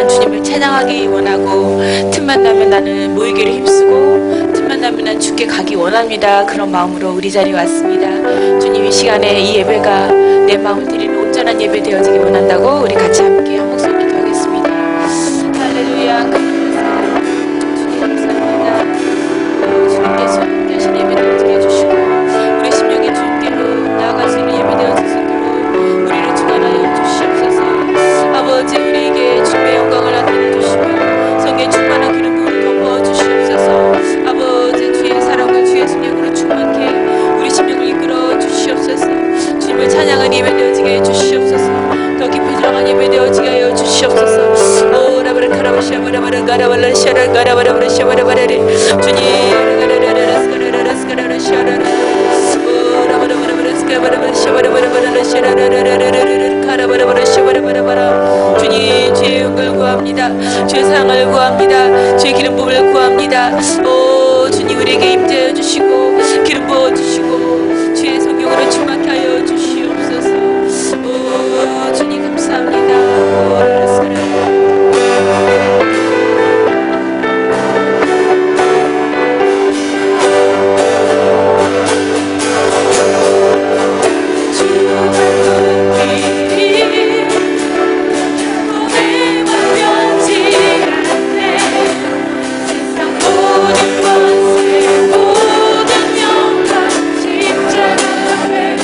나는 주님을 찬양하기 원하고 틈만 나면 나는 모이기를 힘쓰고 틈만 나면 난 주께 가기 원합니다. 그런 마음으로 우리 자리에 왔습니다. 주님 이 시간에 이 예배가 내 마음을 드리는 온전한 예배 되어지기 원한다고 우리 같이 함께 한 목소리 기도하겠습니다. 할렐루야. 주님 감사합니다. 주님께서 함께하신 예배 되어지게 해주시고 우리 심령의 주님께로 나아갈 수 있는 예배 되어질 수 있도록 우리를 주관하여 주시옵소서. 아버지 우리에게 주님의 영광을 나타내 주시며 성의 충만한 기름 부음을 덮어 주시옵소서. 아버지 주의 사랑과 주의 성령으로 충만케 우리 심령을 이끌어 주시옵소서. 주님을 찬양한 예배 되어지게 해 주시옵소서. 더 깊이 들어간 예배 되어지게 하여 주시옵소서. 오 라바라카라바시아 바라바라 가라발라 샤라 가라바라바라 샤바라바라리 주님 오 라바라바라바라 스카바라바라 샤바라바라바라 샤라라라라라라 가라바라바라 샤바라바라바라 주님 주의 영광을 구합니다. 주의 사랑을 구합니다. 주의 기름 부음을 구합니다. 오 주님 우리에게 임재하여 주시고 기름 부어 주시고 주의 성령으로 충만케 하여 주시옵소서. 오 주님 감사합니다. 오 라라스카라 모든 영광 십자가 앞에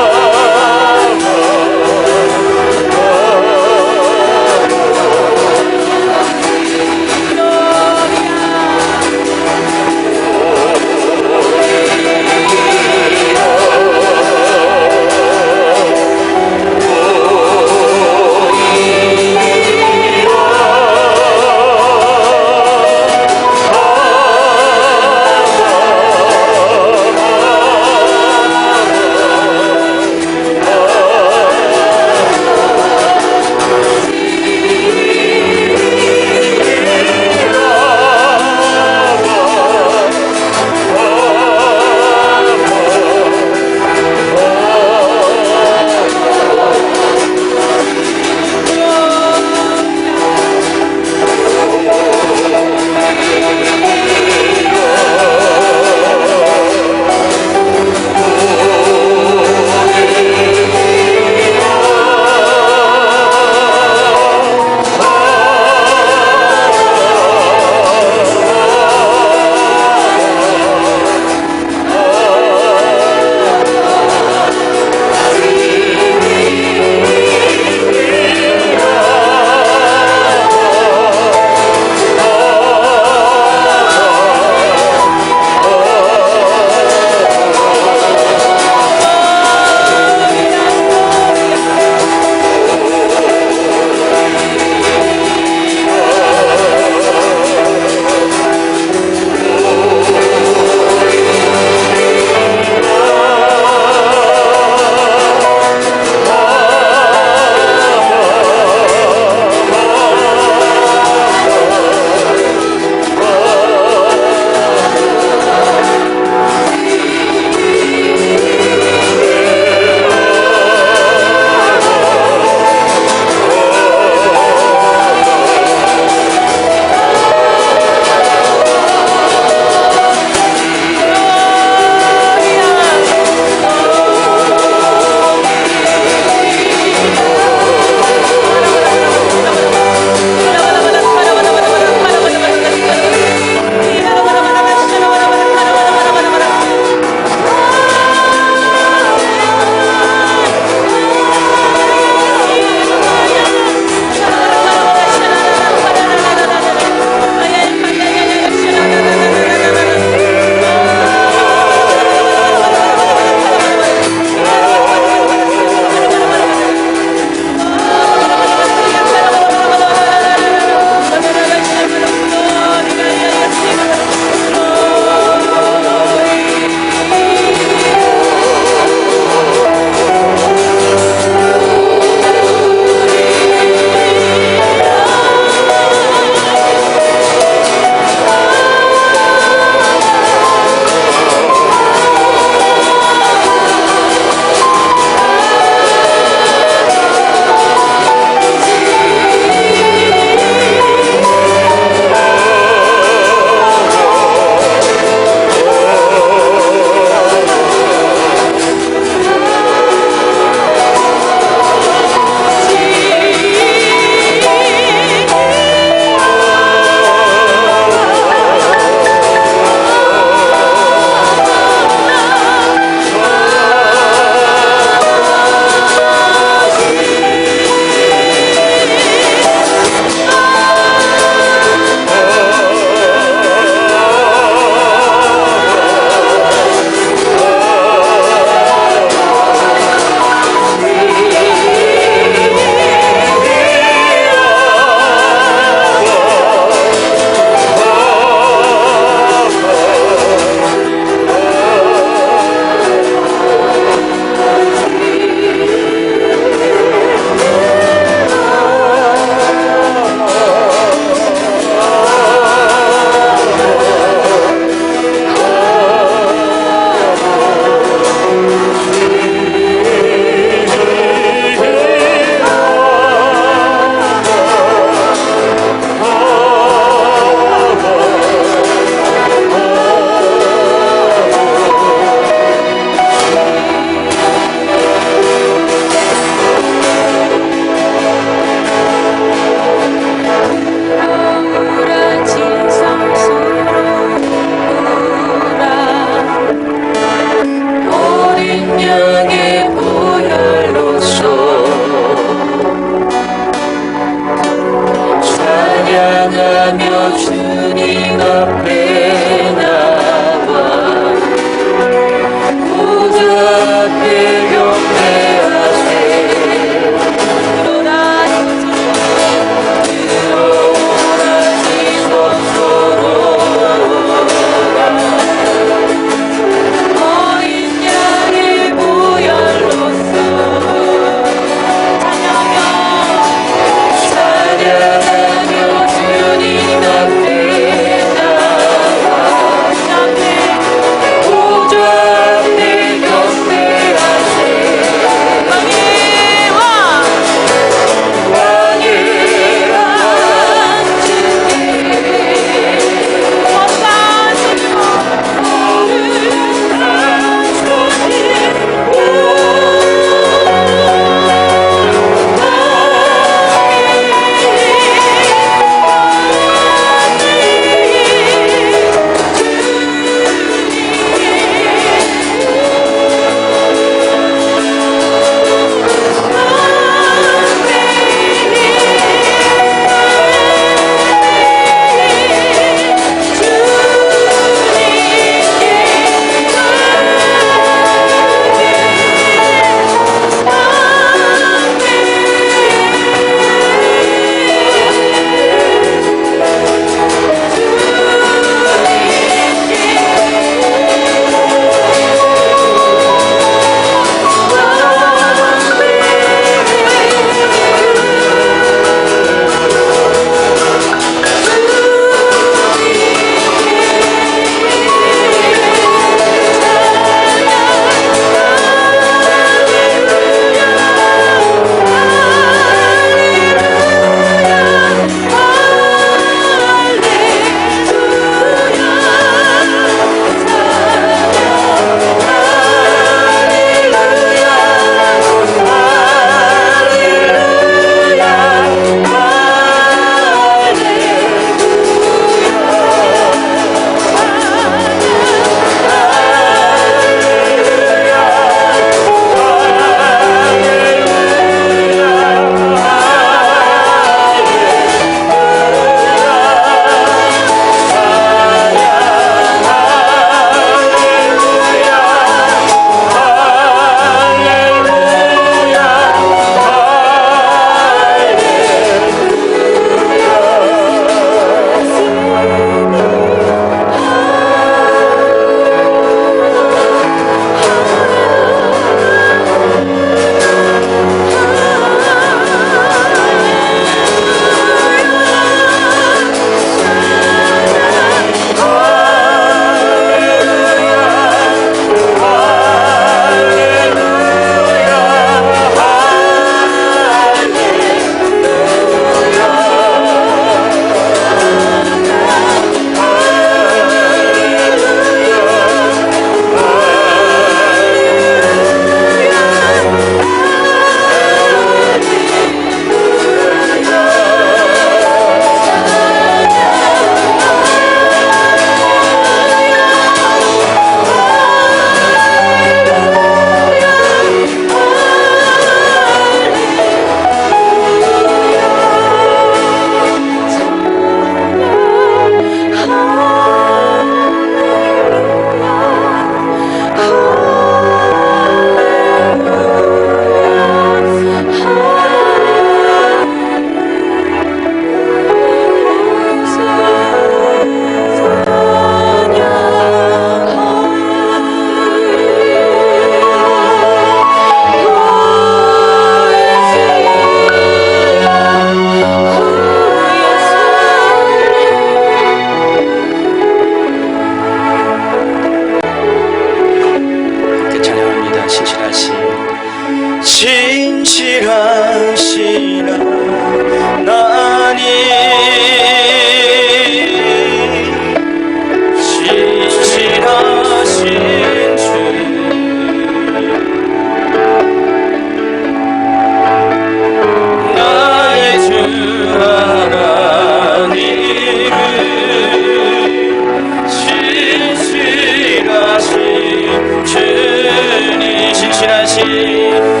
주님 신실하신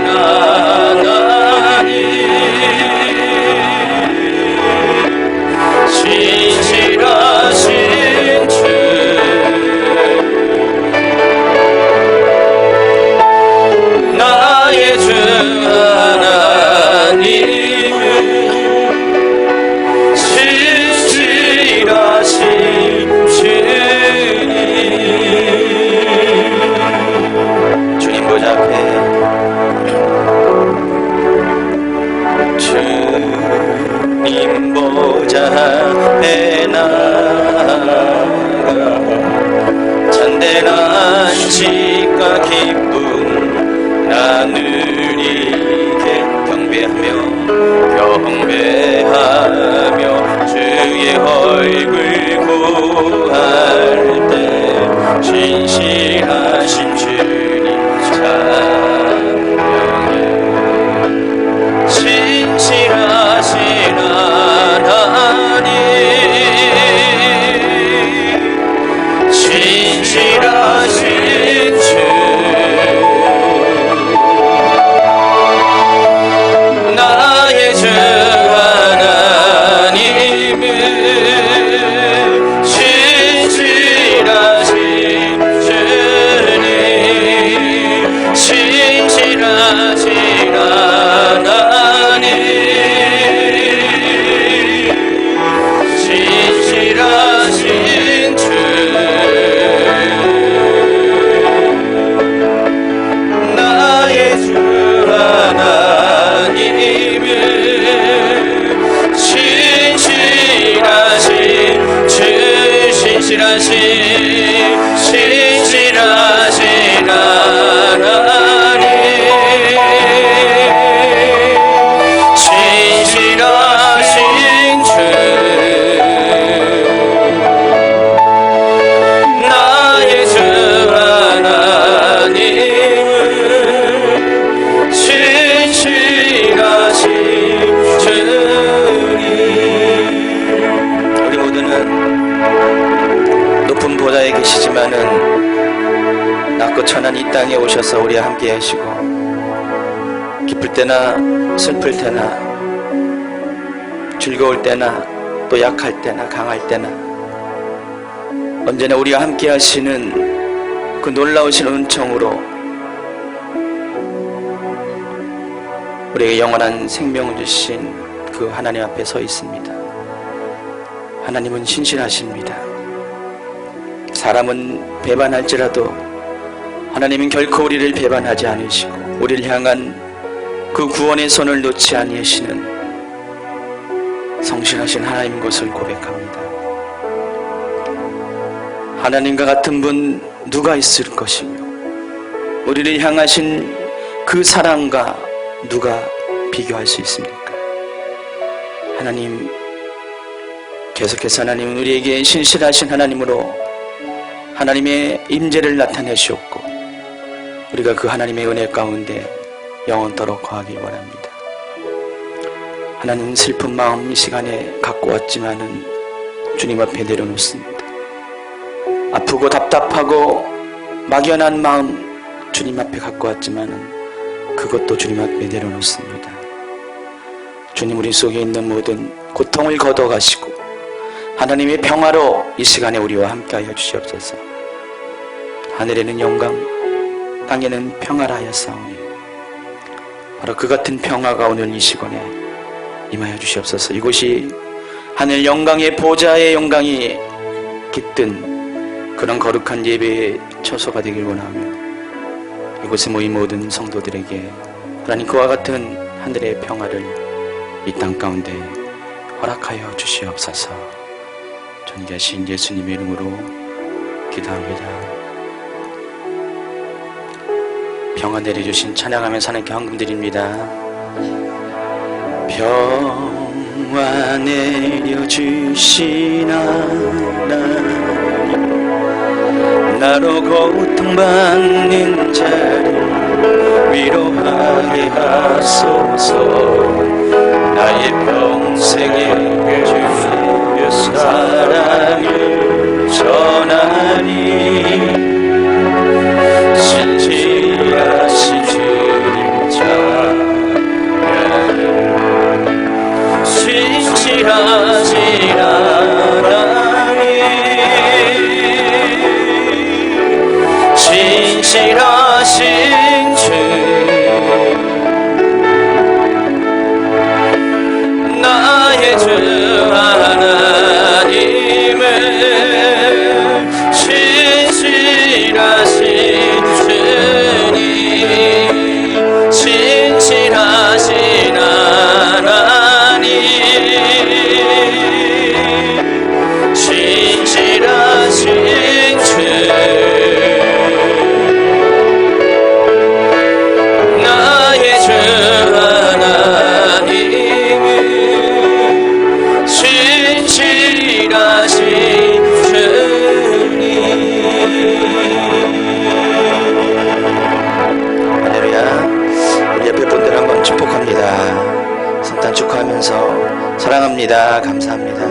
하나님 신실하신 주 나의 주 하나님 신실하신 주님 주님 보좌 앞에 주님 보좌 앞에 나가 참된 안식과 기쁨 나누리게 경배하며 주의 얼굴 구할 때 신실하신 주님 찬양해 신실하신 하나님 신실하신 주 나의 주 하나님은 신실하신 주님 신실하신 하나님 신실하신 주 나의 주 하나님은 신실하신 주 신실하신 하나님 신실하신 주 나의 주 하나님은 신실하신 주님 우리 모두는 높은 보좌에 계시지만은 낮고 천한 이 땅에 오셔서 우리와 함께 하시고 기쁠 때나 슬플 때나 즐거울 때나 또 약할 때나 강할 때나 언제나 우리와 함께 하시는 그 놀라우신 은총으로 우리에게 영원한 생명을 주신 그 하나님 앞에 서 있습니다. 하나님은 신실하십니다. 사람은 배반할지라도 하나님은 결코 우리를 배반하지 않으시고 우리를 향한 그 구원의 손을 놓지 아니하시는 성실하신 하나님 것을 고백합니다. 하나님과 같은 분 누가 있을 것이며 우리를 향하신 그 사랑과 누가 비교할 수 있습니까? 하나님 계속해서 하나님은 우리에게 신실하신 하나님으로 하나님의 임재를 나타내시옵고 우리가 그 하나님의 은혜 가운데 영원토록 거하길 원합니다. 하나님 슬픈 마음 이 시간에 갖고 왔지만은 주님 앞에 내려놓습니다. 아프고 답답하고 막연한 마음 주님 앞에 갖고 왔지만은 그것도 주님 앞에 내려놓습니다. 주님 우리 속에 있는 모든 고통을 걷어가시고 하나님의 평화로 이 시간에 우리와 함께하여 주시옵소서. 하늘에는 영광 땅에는 평화라 하였사오니 바로 그 같은 평화가 오늘 이 시간에 임하여 주시옵소서. 이곳이 하늘 영광의 보좌의 영광이 깃든 그런 거룩한 예배의 처소가 되길 원하며 이곳에 모인 모든 성도들에게 하나님 그와 같은 하늘의 평화를 이 땅 가운데 허락하여 주시옵소서. 존귀하신 예수님의 이름으로 기도합니다. 평화 내려주신 찬양하면서 하나님께 헌금 드립니다. 평화 내려주신 하나님 나로 고통받는 자를 위로하게 하소서. 나의 평생의 주 사랑을 전하니 축복합니다. 성탄 축하하면서 사랑합니다. 감사합니다.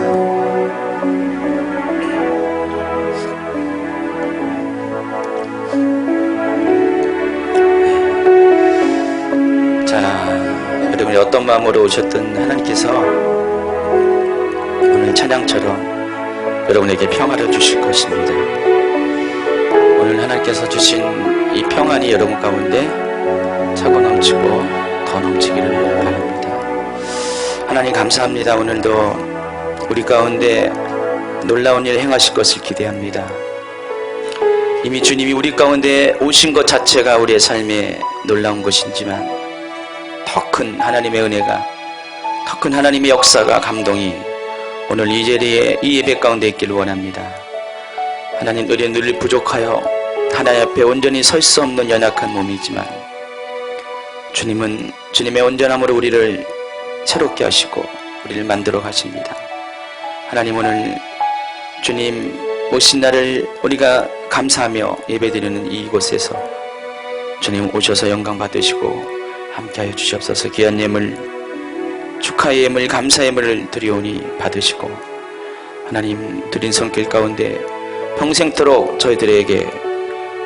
자, 여러분이 어떤 마음으로 오셨든 하나님께서 오늘 찬양처럼 여러분에게 평화를 주실 것입니다. 오늘 하나님께서 주신 이 평안이 여러분 가운데 차고 넘치고 더 넘치기를 바랍니다. 하나님 감사합니다. 오늘도 우리 가운데 놀라운 일 행하실 것을 기대합니다. 이미 주님이 우리 가운데 오신 것 자체가 우리의 삶에 놀라운 것이지만 더 큰 하나님의 은혜가, 더 큰 하나님의 역사가, 감동이 오늘 이 자리에 이 예배 가운데 있기를 원합니다. 하나님, 우리는 늘 부족하여 하나님 앞에 온전히 설 수 없는 연약한 몸이지만 주님은 주님의 온전함으로 우리를 새롭게 하시고 우리를 만들어 가십니다. 하나님, 오늘 주님 오신 날을 우리가 감사하며 예배드리는 이곳에서 주님 오셔서 영광 받으시고 함께하여 주시옵소서. 귀한 예물, 축하의 예물, 감사의 예물을 드리오니 받으시고 하나님 드린 손길 가운데 평생토록 저희들에게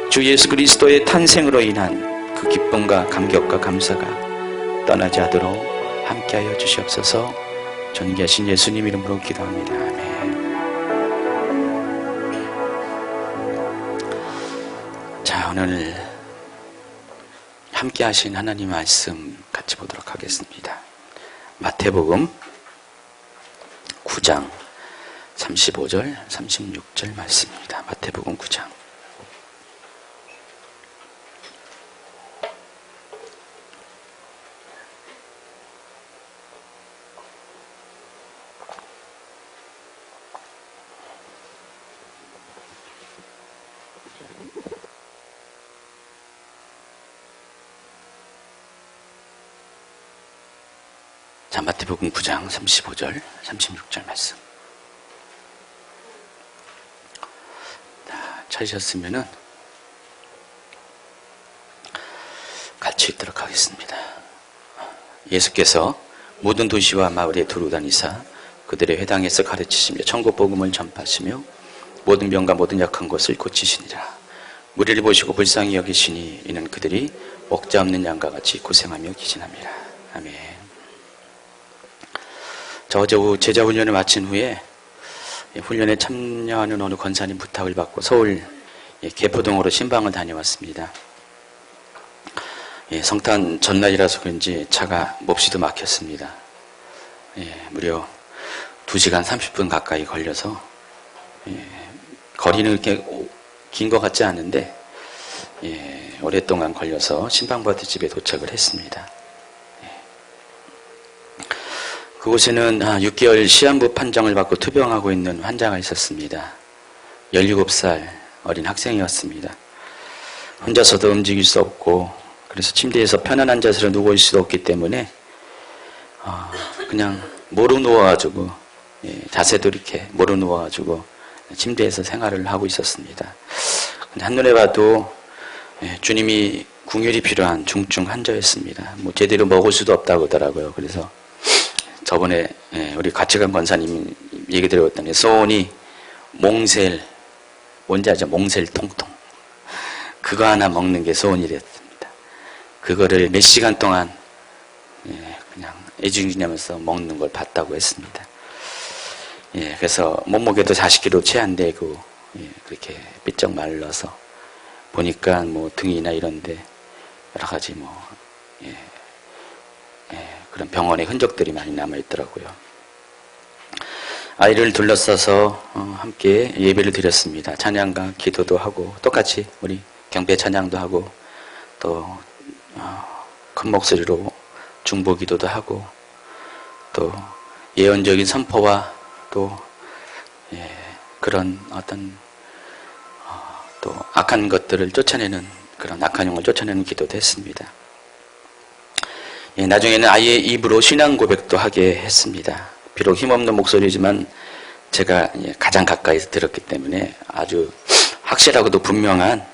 주 예수 그리스도의 탄생으로 인한 그 기쁨과 감격과 감사가 떠나지 않도록 함께하여 주시옵소서. 존귀하신 예수님 이름으로 기도합니다. 아멘. 자, 오늘 함께 하신 하나님 말씀 같이 보도록 하겠습니다. 마태복음 9장 35절 36절 말씀입니다. 마태복음 9장. 자, 마태복음 9장 35절 36절 말씀. 찾으셨으면은 같이 읽도록 하겠습니다. 예수께서 모든 도시와 마을에 두루 다니사 그들의 회당에서 가르치시며 천국 복음을 전파하시며 모든 병과 모든 약한 것을 고치시니라. 무리를 보시고 불쌍히 여기시니 이는 그들이 먹자 없는 양과 같이 고생하며 기진합니다. 아멘. 저 어제 오후 제자 훈련을 마친 후에 훈련에 참여하는 어느 권사님 부탁을 받고 서울 개포동으로 신방을 다녀왔습니다. 성탄 전날이라서 그런지 차가 몹시도 막혔습니다. 무려 2시간 30분 가까이 걸려서 거리는 이렇게 긴 것 같지 않은데 오랫동안 걸려서 신방받을 집에 도착을 했습니다. 그곳에는 6개월 시한부 판정을 받고 투병하고 있는 환자가 있었습니다. 17살 어린 학생이었습니다. 혼자서도 움직일 수 없고 그래서 침대에서 편안한 자세로 누워 있을 수 없기 때문에 그냥 모로 누워가지고 자세도 이렇게 모로 누워가지고 침대에서 생활을 하고 있었습니다. 근데 한눈에 봐도 주님이 궁율이 필요한 중증 환자였습니다. 뭐 제대로 먹을 수도 없다고 하더라고요. 그래서 저번에 우리 같이 간 권사님이 얘기 드렸더니 소원이 몽셀, 뭔지 알죠? 몽셀 통통. 그거 하나 먹는 게 소원이랬습니다. 그거를 몇 시간 동안 그냥 애중지내면서 먹는 걸 봤다고 했습니다. 그래서 몸무게도 40kg 채 안 되고 그렇게 삐쩍 말라서 보니까 뭐 등이나 이런데 여러 가지 그런 병원의 흔적들이 많이 남아있더라고요. 아이를 둘러싸서 함께 예배를 드렸습니다. 찬양과 기도도 하고 똑같이 우리 경배 찬양도 하고 또 큰 목소리로 중보 기도도 하고 또 예언적인 선포와 또 그런 어떤 또 악한 것들을 쫓아내는 그런 악한 영을 쫓아내는 기도도 했습니다. 나중에는 아이의 입으로 신앙 고백도 하게 했습니다. 비록 힘없는 목소리지만 제가 가장 가까이서 들었기 때문에 아주 확실하고도 분명한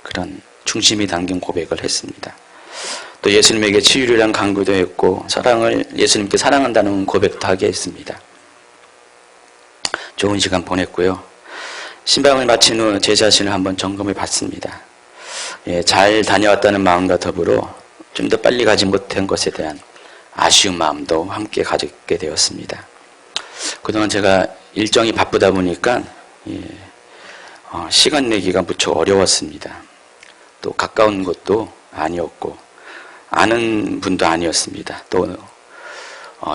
그런 중심이 담긴 고백을 했습니다. 또 예수님에게 치유를 위한 강구도 했고 예수님께 사랑한다는 고백도 하게 했습니다. 좋은 시간 보냈고요. 신방을 마친 후 제 자신을 한번 점검해 봤습니다. 잘 다녀왔다는 마음과 더불어 좀 더 빨리 가지 못한 것에 대한 아쉬운 마음도 함께 가졌게 되었습니다. 그동안 제가 일정이 바쁘다 보니까 시간 내기가 무척 어려웠습니다. 또 가까운 곳도 아니었고 아는 분도 아니었습니다. 또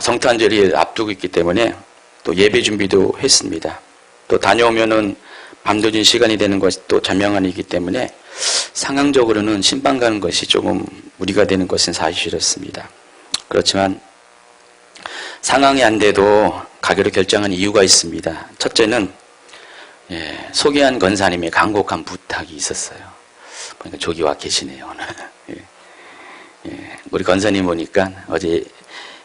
성탄절이 앞두고 있기 때문에 또 예배 준비도 했습니다. 또 다녀오면은 밤늦은 시간이 되는 것이 또 자명한이기 때문에 상황적으로는 신방 가는 것이 조금 무리가 되는 것은 사실이었습니다. 그렇지만 상황이 안 돼도 가기로 결정한 이유가 있습니다. 첫째는 소개한 권사님의 간곡한 부탁이 있었어요. 그러니까 저기 와 계시네요, 오늘. 우리 권사님 보니까 어제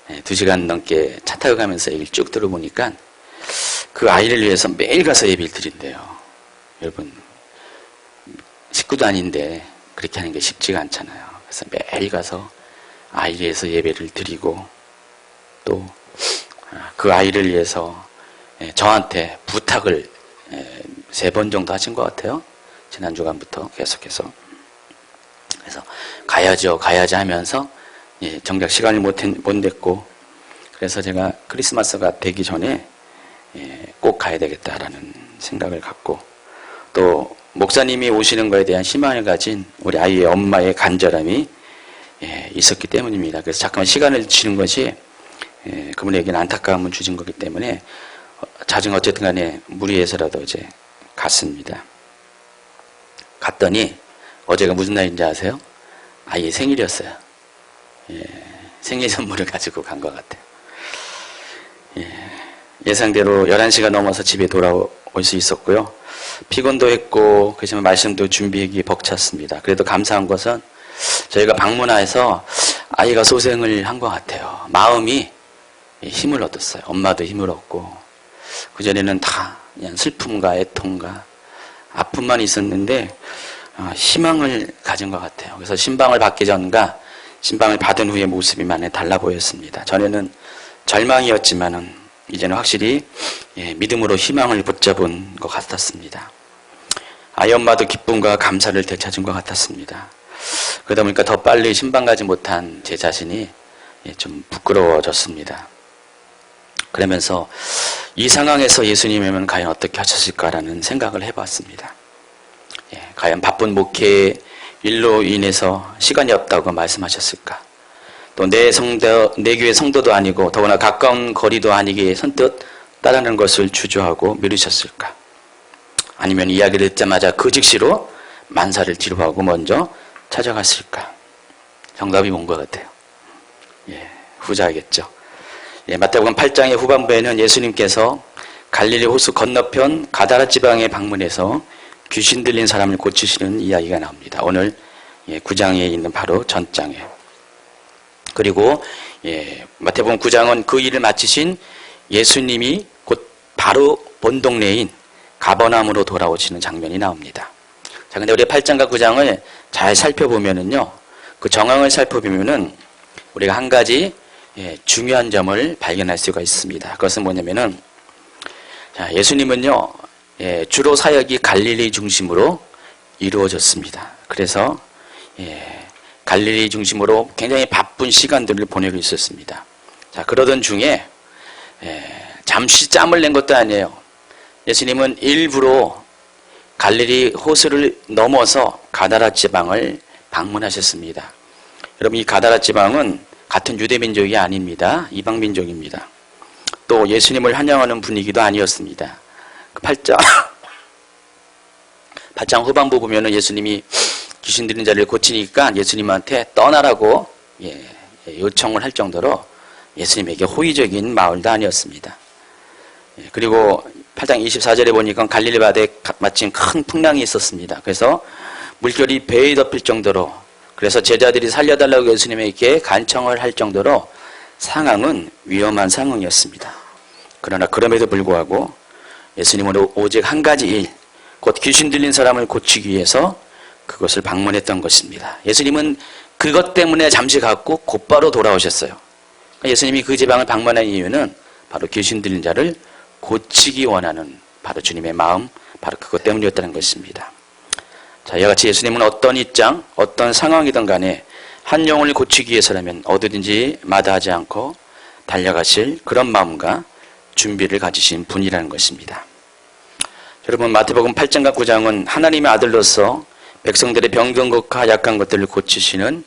2시간 넘게 차 타고 가면서 얘기를 쭉 들어보니까 그 아이를 위해서 매일 가서 예배를 드린대요. 여러분, 식구도 아닌데 그렇게 하는 게 쉽지가 않잖아요. 그래서 매일 가서 아이를 위해서 예배를 드리고 또 그 아이를 위해서 저한테 부탁을 3번 정도 하신 것 같아요. 지난 주간부터 계속해서. 그래서 가야죠 하면서 정작 시간을 못 냈고, 그래서 제가 크리스마스가 되기 전에 꼭 가야 되겠다라는 생각을 갖고, 또 목사님이 오시는 것에 대한 희망을 가진 우리 아이의 엄마의 간절함이 있었기 때문입니다. 그래서 잠깐만 시간을 주는 것이 그분에게는 안타까움을 주신 거기 때문에 자정 어쨌든 간에 무리해서라도 이제 갔습니다. 갔더니 어제가 무슨 날인지 아세요? 아이의 생일이었어요. 생일 선물을 가지고 간 것 같아요. 예상대로 11시가 넘어서 집에 돌아올 수 있었고요. 피곤도 했고, 그렇지만 말씀도 준비하기 벅찼습니다. 그래도 감사한 것은 저희가 방문해서 아이가 소생을 한 것 같아요. 마음이 힘을 얻었어요. 엄마도 힘을 얻고, 그전에는 다 그냥 슬픔과 애통과 아픔만 있었는데 희망을 가진 것 같아요. 그래서 신방을 받기 전과 신방을 받은 후의 모습이 많이 달라 보였습니다. 전에는 절망이었지만은 이제는 확실히 믿음으로 희망을 붙잡은 것 같았습니다. 아이 엄마도 기쁨과 감사를 되찾은 것 같았습니다. 그러다 보니까 더 빨리 신방 가지 못한 제 자신이 좀 부끄러워졌습니다. 그러면서 이 상황에서 예수님이면 과연 어떻게 하셨을까라는 생각을 해봤습니다. 과연 바쁜 목회 일로 인해서 시간이 없다고 말씀하셨을까? 또 내 교회 성도도 아니고 더구나 가까운 거리도 아니기에 선뜻 따르는 것을 주저하고 미루셨을까? 아니면 이야기를 듣자마자 그 즉시로 만사를 뒤로하고 먼저 찾아갔을까? 정답이 뭔 것 같아요? 후자겠죠. 마태복음 8장의 후반부에는 예수님께서 갈릴리 호수 건너편 가다라 지방에 방문해서 귀신 들린 사람을 고치시는 이야기가 나옵니다. 오늘 9장에 있는 바로 전장에. 그리고 마태복음 9장은 그 일을 마치신 예수님이 곧 바로 본 동네인 가버나움으로 돌아오시는 장면이 나옵니다. 자, 근데 우리 8장과 9장을 잘 살펴보면은요, 그 정황을 살펴보면은 우리가 한 가지 중요한 점을 발견할 수가 있습니다. 그것은 뭐냐면은, 자, 예수님은요, 주로 사역이 갈릴리 중심으로 이루어졌습니다. 그래서 갈릴리 중심으로 굉장히 바쁜 시간들을 보내고 있었습니다. 자, 그러던 중에 잠시 짬을 낸 것도 아니에요. 예수님은 일부러 갈릴리 호수를 넘어서 가다라 지방을 방문하셨습니다. 여러분, 이 가다라 지방은 같은 유대민족이 아닙니다. 이방민족입니다. 또 예수님을 환영하는 분위기도 아니었습니다. 8장 후반부 보면은 예수님이 귀신 들린 자를 고치니까 예수님한테 떠나라고 요청을 할 정도로 예수님에게 호의적인 마을도 아니었습니다. 그리고 8장 24절에 보니까 갈릴리 바다에 마침 큰 풍랑이 있었습니다. 그래서 물결이 배에 덮일 정도로, 그래서 제자들이 살려달라고 예수님에게 간청을 할 정도로 상황은 위험한 상황이었습니다. 그러나 그럼에도 불구하고 예수님은 오직 한 가지 일, 곧 귀신 들린 사람을 고치기 위해서 그것을 방문했던 것입니다. 예수님은 그것 때문에 잠시 갔고 곧바로 돌아오셨어요. 예수님이 그 지방을 방문한 이유는 바로 귀신 들린 자를 고치기 원하는 바로 주님의 마음, 바로 그것 때문이었다는 것입니다. 자, 이와 같이 예수님은 어떤 입장, 어떤 상황이든 간에 한 영혼을 고치기 위해서라면 어디든지 마다하지 않고 달려가실 그런 마음과 준비를 가지신 분이라는 것입니다. 여러분, 마태복음 8장과 9장은 하나님의 아들로서 백성들의 병든것과 약한 것들을 고치시는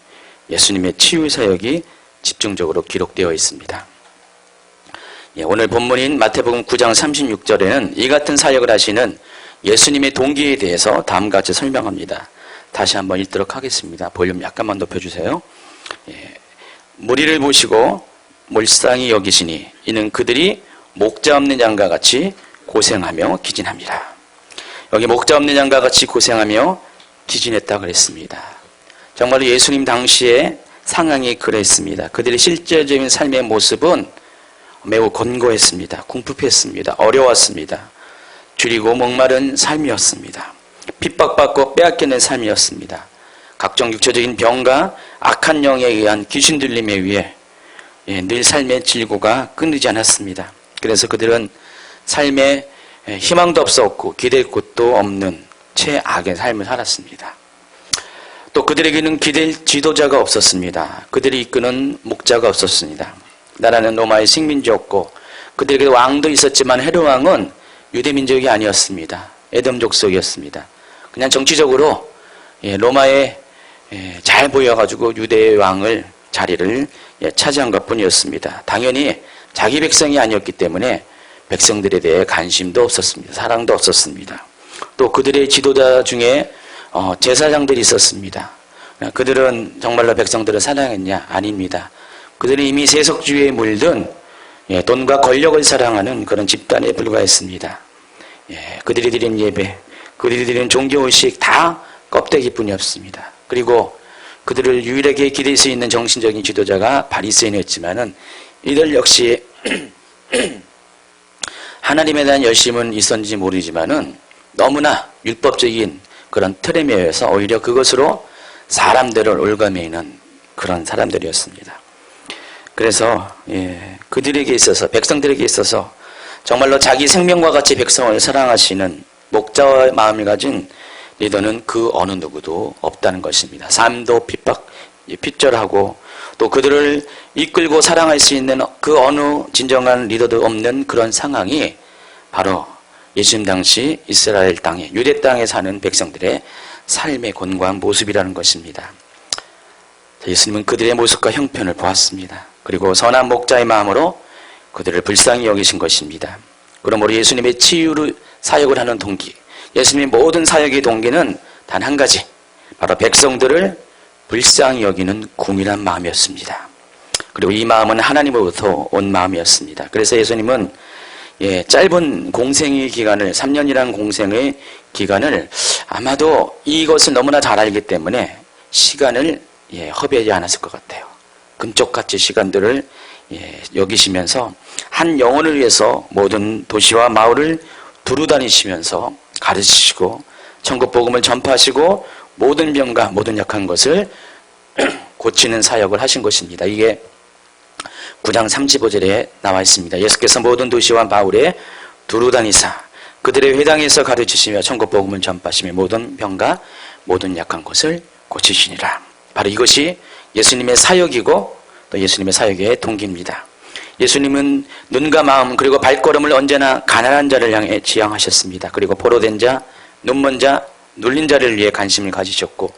예수님의 치유 사역이 집중적으로 기록되어 있습니다. 오늘 본문인 마태복음 9장 36절에는 이 같은 사역을 하시는 예수님의 동기에 대해서 다음과 같이 설명합니다. 다시 한번 읽도록 하겠습니다. 볼륨 약간만 높여주세요. 무리를 보시고 몰상히 여기시니 이는 그들이 목자 없는 양과 같이 고생하며 기진합니다. 여기 목자 없는 양과 같이 고생하며 기진했다고 그랬습니다. 정말로 예수님 당시의 상황이 그랬습니다. 그들의 실제적인 삶의 모습은 매우 곤고했습니다. 궁핍했습니다. 어려웠습니다. 줄이고 목마른 삶이었습니다. 핍박받고 빼앗기는 삶이었습니다. 각종 육체적인 병과 악한 영에 의한 귀신 들림에 의해 늘 삶의 질고가 끊이지 않았습니다. 그래서 그들은 삶에 희망도 없었고 기댈 곳도 없는 최악의 삶을 살았습니다. 또 그들에게는 기댈 지도자가 없었습니다. 그들이 이끄는 목자가 없었습니다. 나라는 로마의 식민지였고 그들에게 왕도 있었지만 헤롯 왕은 유대민족이 아니었습니다. 에돔 족속이었습니다. 그냥 정치적으로 로마에 잘 보여가지고 유대의 왕을 자리를 차지한 것뿐이었습니다. 당연히 자기 백성이 아니었기 때문에 백성들에 대해 관심도 없었습니다. 사랑도 없었습니다. 또 그들의 지도자 중에 제사장들이 있었습니다. 그들은 정말로 백성들을 사랑했냐? 아닙니다. 그들은 이미 세속주의에 물든 돈과 권력을 사랑하는 그런 집단에 불과했습니다. 그들이 드린 예배, 그들이 드린 종교의식 다 껍데기뿐이었습니다. 그리고 그들을 유일하게 기댈 수 있는 정신적인 지도자가 바리새인이었지만은 이들 역시 하나님에 대한 열심은 있었는지 모르지만은 너무나 율법적인 그런 틀에 매여서 오히려 그것으로 사람들을 올가매는 그런 사람들이었습니다. 그래서 그들에게 있어서 백성들에게 있어서 정말로 자기 생명과 같이 백성을 사랑하시는 목자와 마음을 가진 리더는 그 어느 누구도 없다는 것입니다. 삶도 핍절하고 또 그들을 이끌고 사랑할 수 있는 그 어느 진정한 리더도 없는 그런 상황이 바로 예수님 당시 이스라엘 땅에 유대 땅에 사는 백성들의 삶의 곤고한 모습이라는 것입니다. 예수님은 그들의 모습과 형편을 보았습니다. 그리고 선한 목자의 마음으로 그들을 불쌍히 여기신 것입니다. 그러므로 예수님의 치유를 사역을 하는 동기, 예수님의 모든 사역의 동기는 단 한 가지, 바로 백성들을 불쌍히 여기는 궁일한 마음이었습니다. 그리고 이 마음은 하나님으로부터 온 마음이었습니다. 그래서 예수님은 짧은 공생의 기간을 3년이라는 공생의 기간을 아마도 이것을 너무나 잘 알기 때문에 시간을 허비하지 않았을 것 같아요. 금쪽같이 시간들을 여기시면서 한 영혼을 위해서 모든 도시와 마을을 두루다니시면서 가르치시고 천국 복음을 전파하시고 모든 병과 모든 약한 것을 고치는 사역을 하신 것입니다. 이게 9장 35절에 나와 있습니다. 예수께서 모든 도시와 마을에 두루다니사 그들의 회당에서 가르치시며 천국 복음을 전파하시며 모든 병과 모든 약한 것을 고치시니라. 바로 이것이 예수님의 사역이고 또 예수님의 사역의 동기입니다. 예수님은 눈과 마음 그리고 발걸음을 언제나 가난한 자를 향해 지향하셨습니다. 그리고 포로된 자, 눈먼 자, 눌린 자를 위해 관심을 가지셨고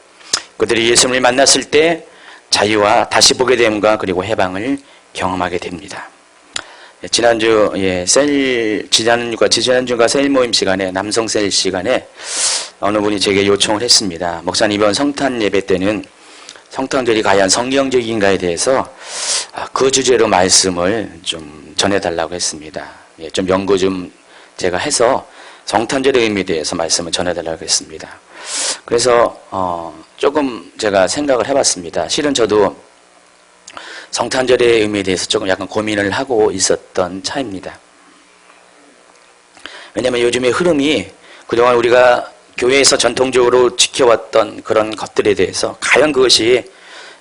그들이 예수님을 만났을 때 자유와 다시 보게 됨과 그리고 해방을 경험하게 됩니다. 지난주가 셀 모임 시간에 남성 셀 시간에 어느 분이 제게 요청을 했습니다. 목사님 이번 성탄 예배 때는 성탄절이 과연 성경적인가에 대해서 그 주제로 말씀을 좀 전해달라고 했습니다. 좀 연구 좀 제가 해서 성탄절의 의미에 대해서 말씀을 전해달라고 했습니다. 그래서 조금 제가 생각을 해봤습니다. 실은 저도 성탄절의 의미에 대해서 조금 약간 고민을 하고 있었던 차입니다. 왜냐하면 요즘의 흐름이 그동안 우리가 교회에서 전통적으로 지켜왔던 그런 것들에 대해서 과연 그것이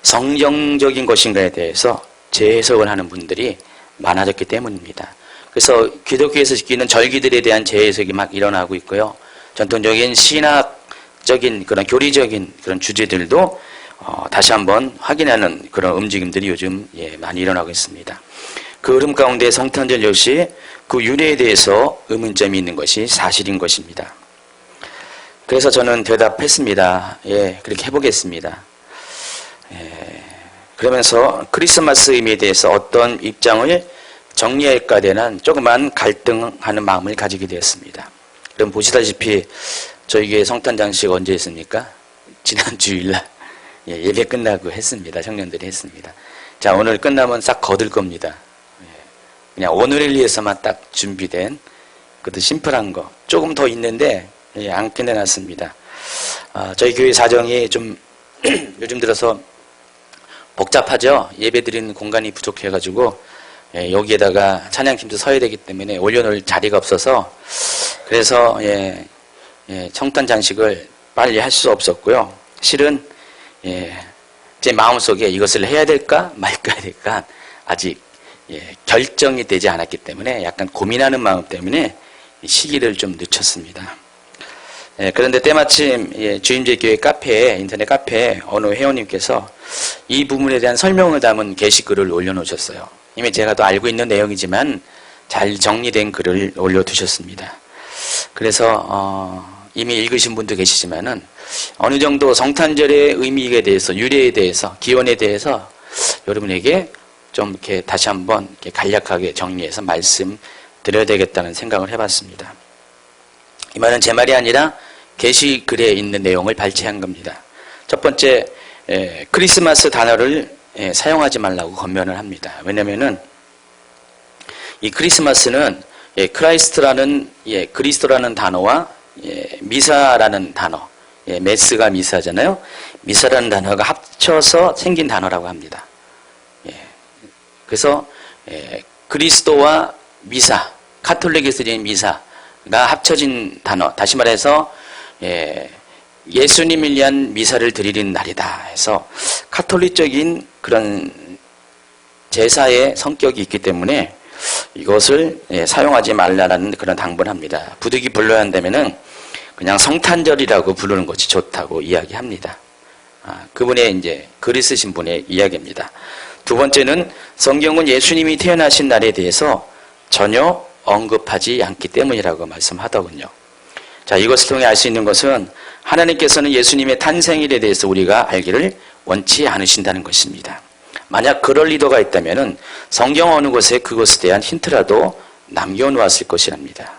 성경적인 것인가에 대해서 재해석을 하는 분들이 많아졌기 때문입니다. 그래서 기독교에서 지키는 절기들에 대한 재해석이 막 일어나고 있고요. 전통적인 신학적인 그런 교리적인 그런 주제들도 다시 한번 확인하는 그런 움직임들이 요즘 많이 일어나고 있습니다. 그 흐름 가운데 성탄절 역시 그 유래에 대해서 의문점이 있는 것이 사실인 것입니다. 그래서 저는 대답했습니다. 그렇게 해보겠습니다. 그러면서 크리스마스 의미에 대해서 어떤 입장을 정리할까 되는 조그만 갈등하는 마음을 가지게 되었습니다. 그럼 보시다시피 저희 교회 성탄 장식 언제 했습니까? 지난 주일날 예배 끝나고 했습니다. 청년들이 했습니다. 자, 오늘 끝나면 싹 거둘 겁니다. 그냥 오늘을 위해서만 딱 준비된 그것도 심플한 거 조금 더 있는데 안 끝내놨습니다. 저희 교회 사정이 좀 요즘 들어서 복잡하죠. 예배 드리는 공간이 부족해가지고 여기에다가 찬양팀도 서야 되기 때문에 올려놓을 자리가 없어서 그래서 성탄 장식을 빨리 할 수 없었고요. 실은 제 마음속에 이것을 해야 될까 말까 될까 아직 결정이 되지 않았기 때문에 약간 고민하는 마음 때문에 시기를 좀 늦췄습니다. 그런데 때마침 주임제교회 카페에 인터넷 카페에 어느 회원님께서 이 부분에 대한 설명을 담은 게시글을 올려놓으셨어요. 이미 제가 또 알고 있는 내용이지만 잘 정리된 글을 올려두셨습니다. 그래서 이미 읽으신 분도 계시지만은 어느 정도 성탄절의 의미에 대해서 유래에 대해서 기원에 대해서 여러분에게 좀 이렇게 다시 한번 이렇게 간략하게 정리해서 말씀드려야 되겠다는 생각을 해봤습니다. 이 말은 제 말이 아니라 게시글에 있는 내용을 발췌한 겁니다. 첫 번째, 크리스마스 단어를 사용하지 말라고 권면을 합니다. 왜냐면은 이 크리스마스는 크라이스트라는 그리스도라는 단어와 미사라는 단어, 메스가 미사잖아요. 미사라는 단어가 합쳐서 생긴 단어라고 합니다. 그래서 그리스도와 미사, 카톨릭에서 드리는 미사가 합쳐진 단어, 다시 말해서 예수님을 위한 미사를 드리는 날이다 해서 카톨릭적인 그런 제사의 성격이 있기 때문에 이것을 사용하지 말라는 그런 당부를 합니다. 부득이 불러야 한다면은 그냥 성탄절이라고 부르는 것이 좋다고 이야기합니다. 그분의 이제 글을 쓰신 분의 이야기입니다. 두 번째는 성경은 예수님이 태어나신 날에 대해서 전혀 언급하지 않기 때문이라고 말씀하더군요. 자, 이것을 통해 알 수 있는 것은 하나님께서는 예수님의 탄생일에 대해서 우리가 알기를 원치 않으신다는 것입니다. 만약 그럴 리더가 있다면 성경 어느 곳에 그것에 대한 힌트라도 남겨놓았을 것이랍니다.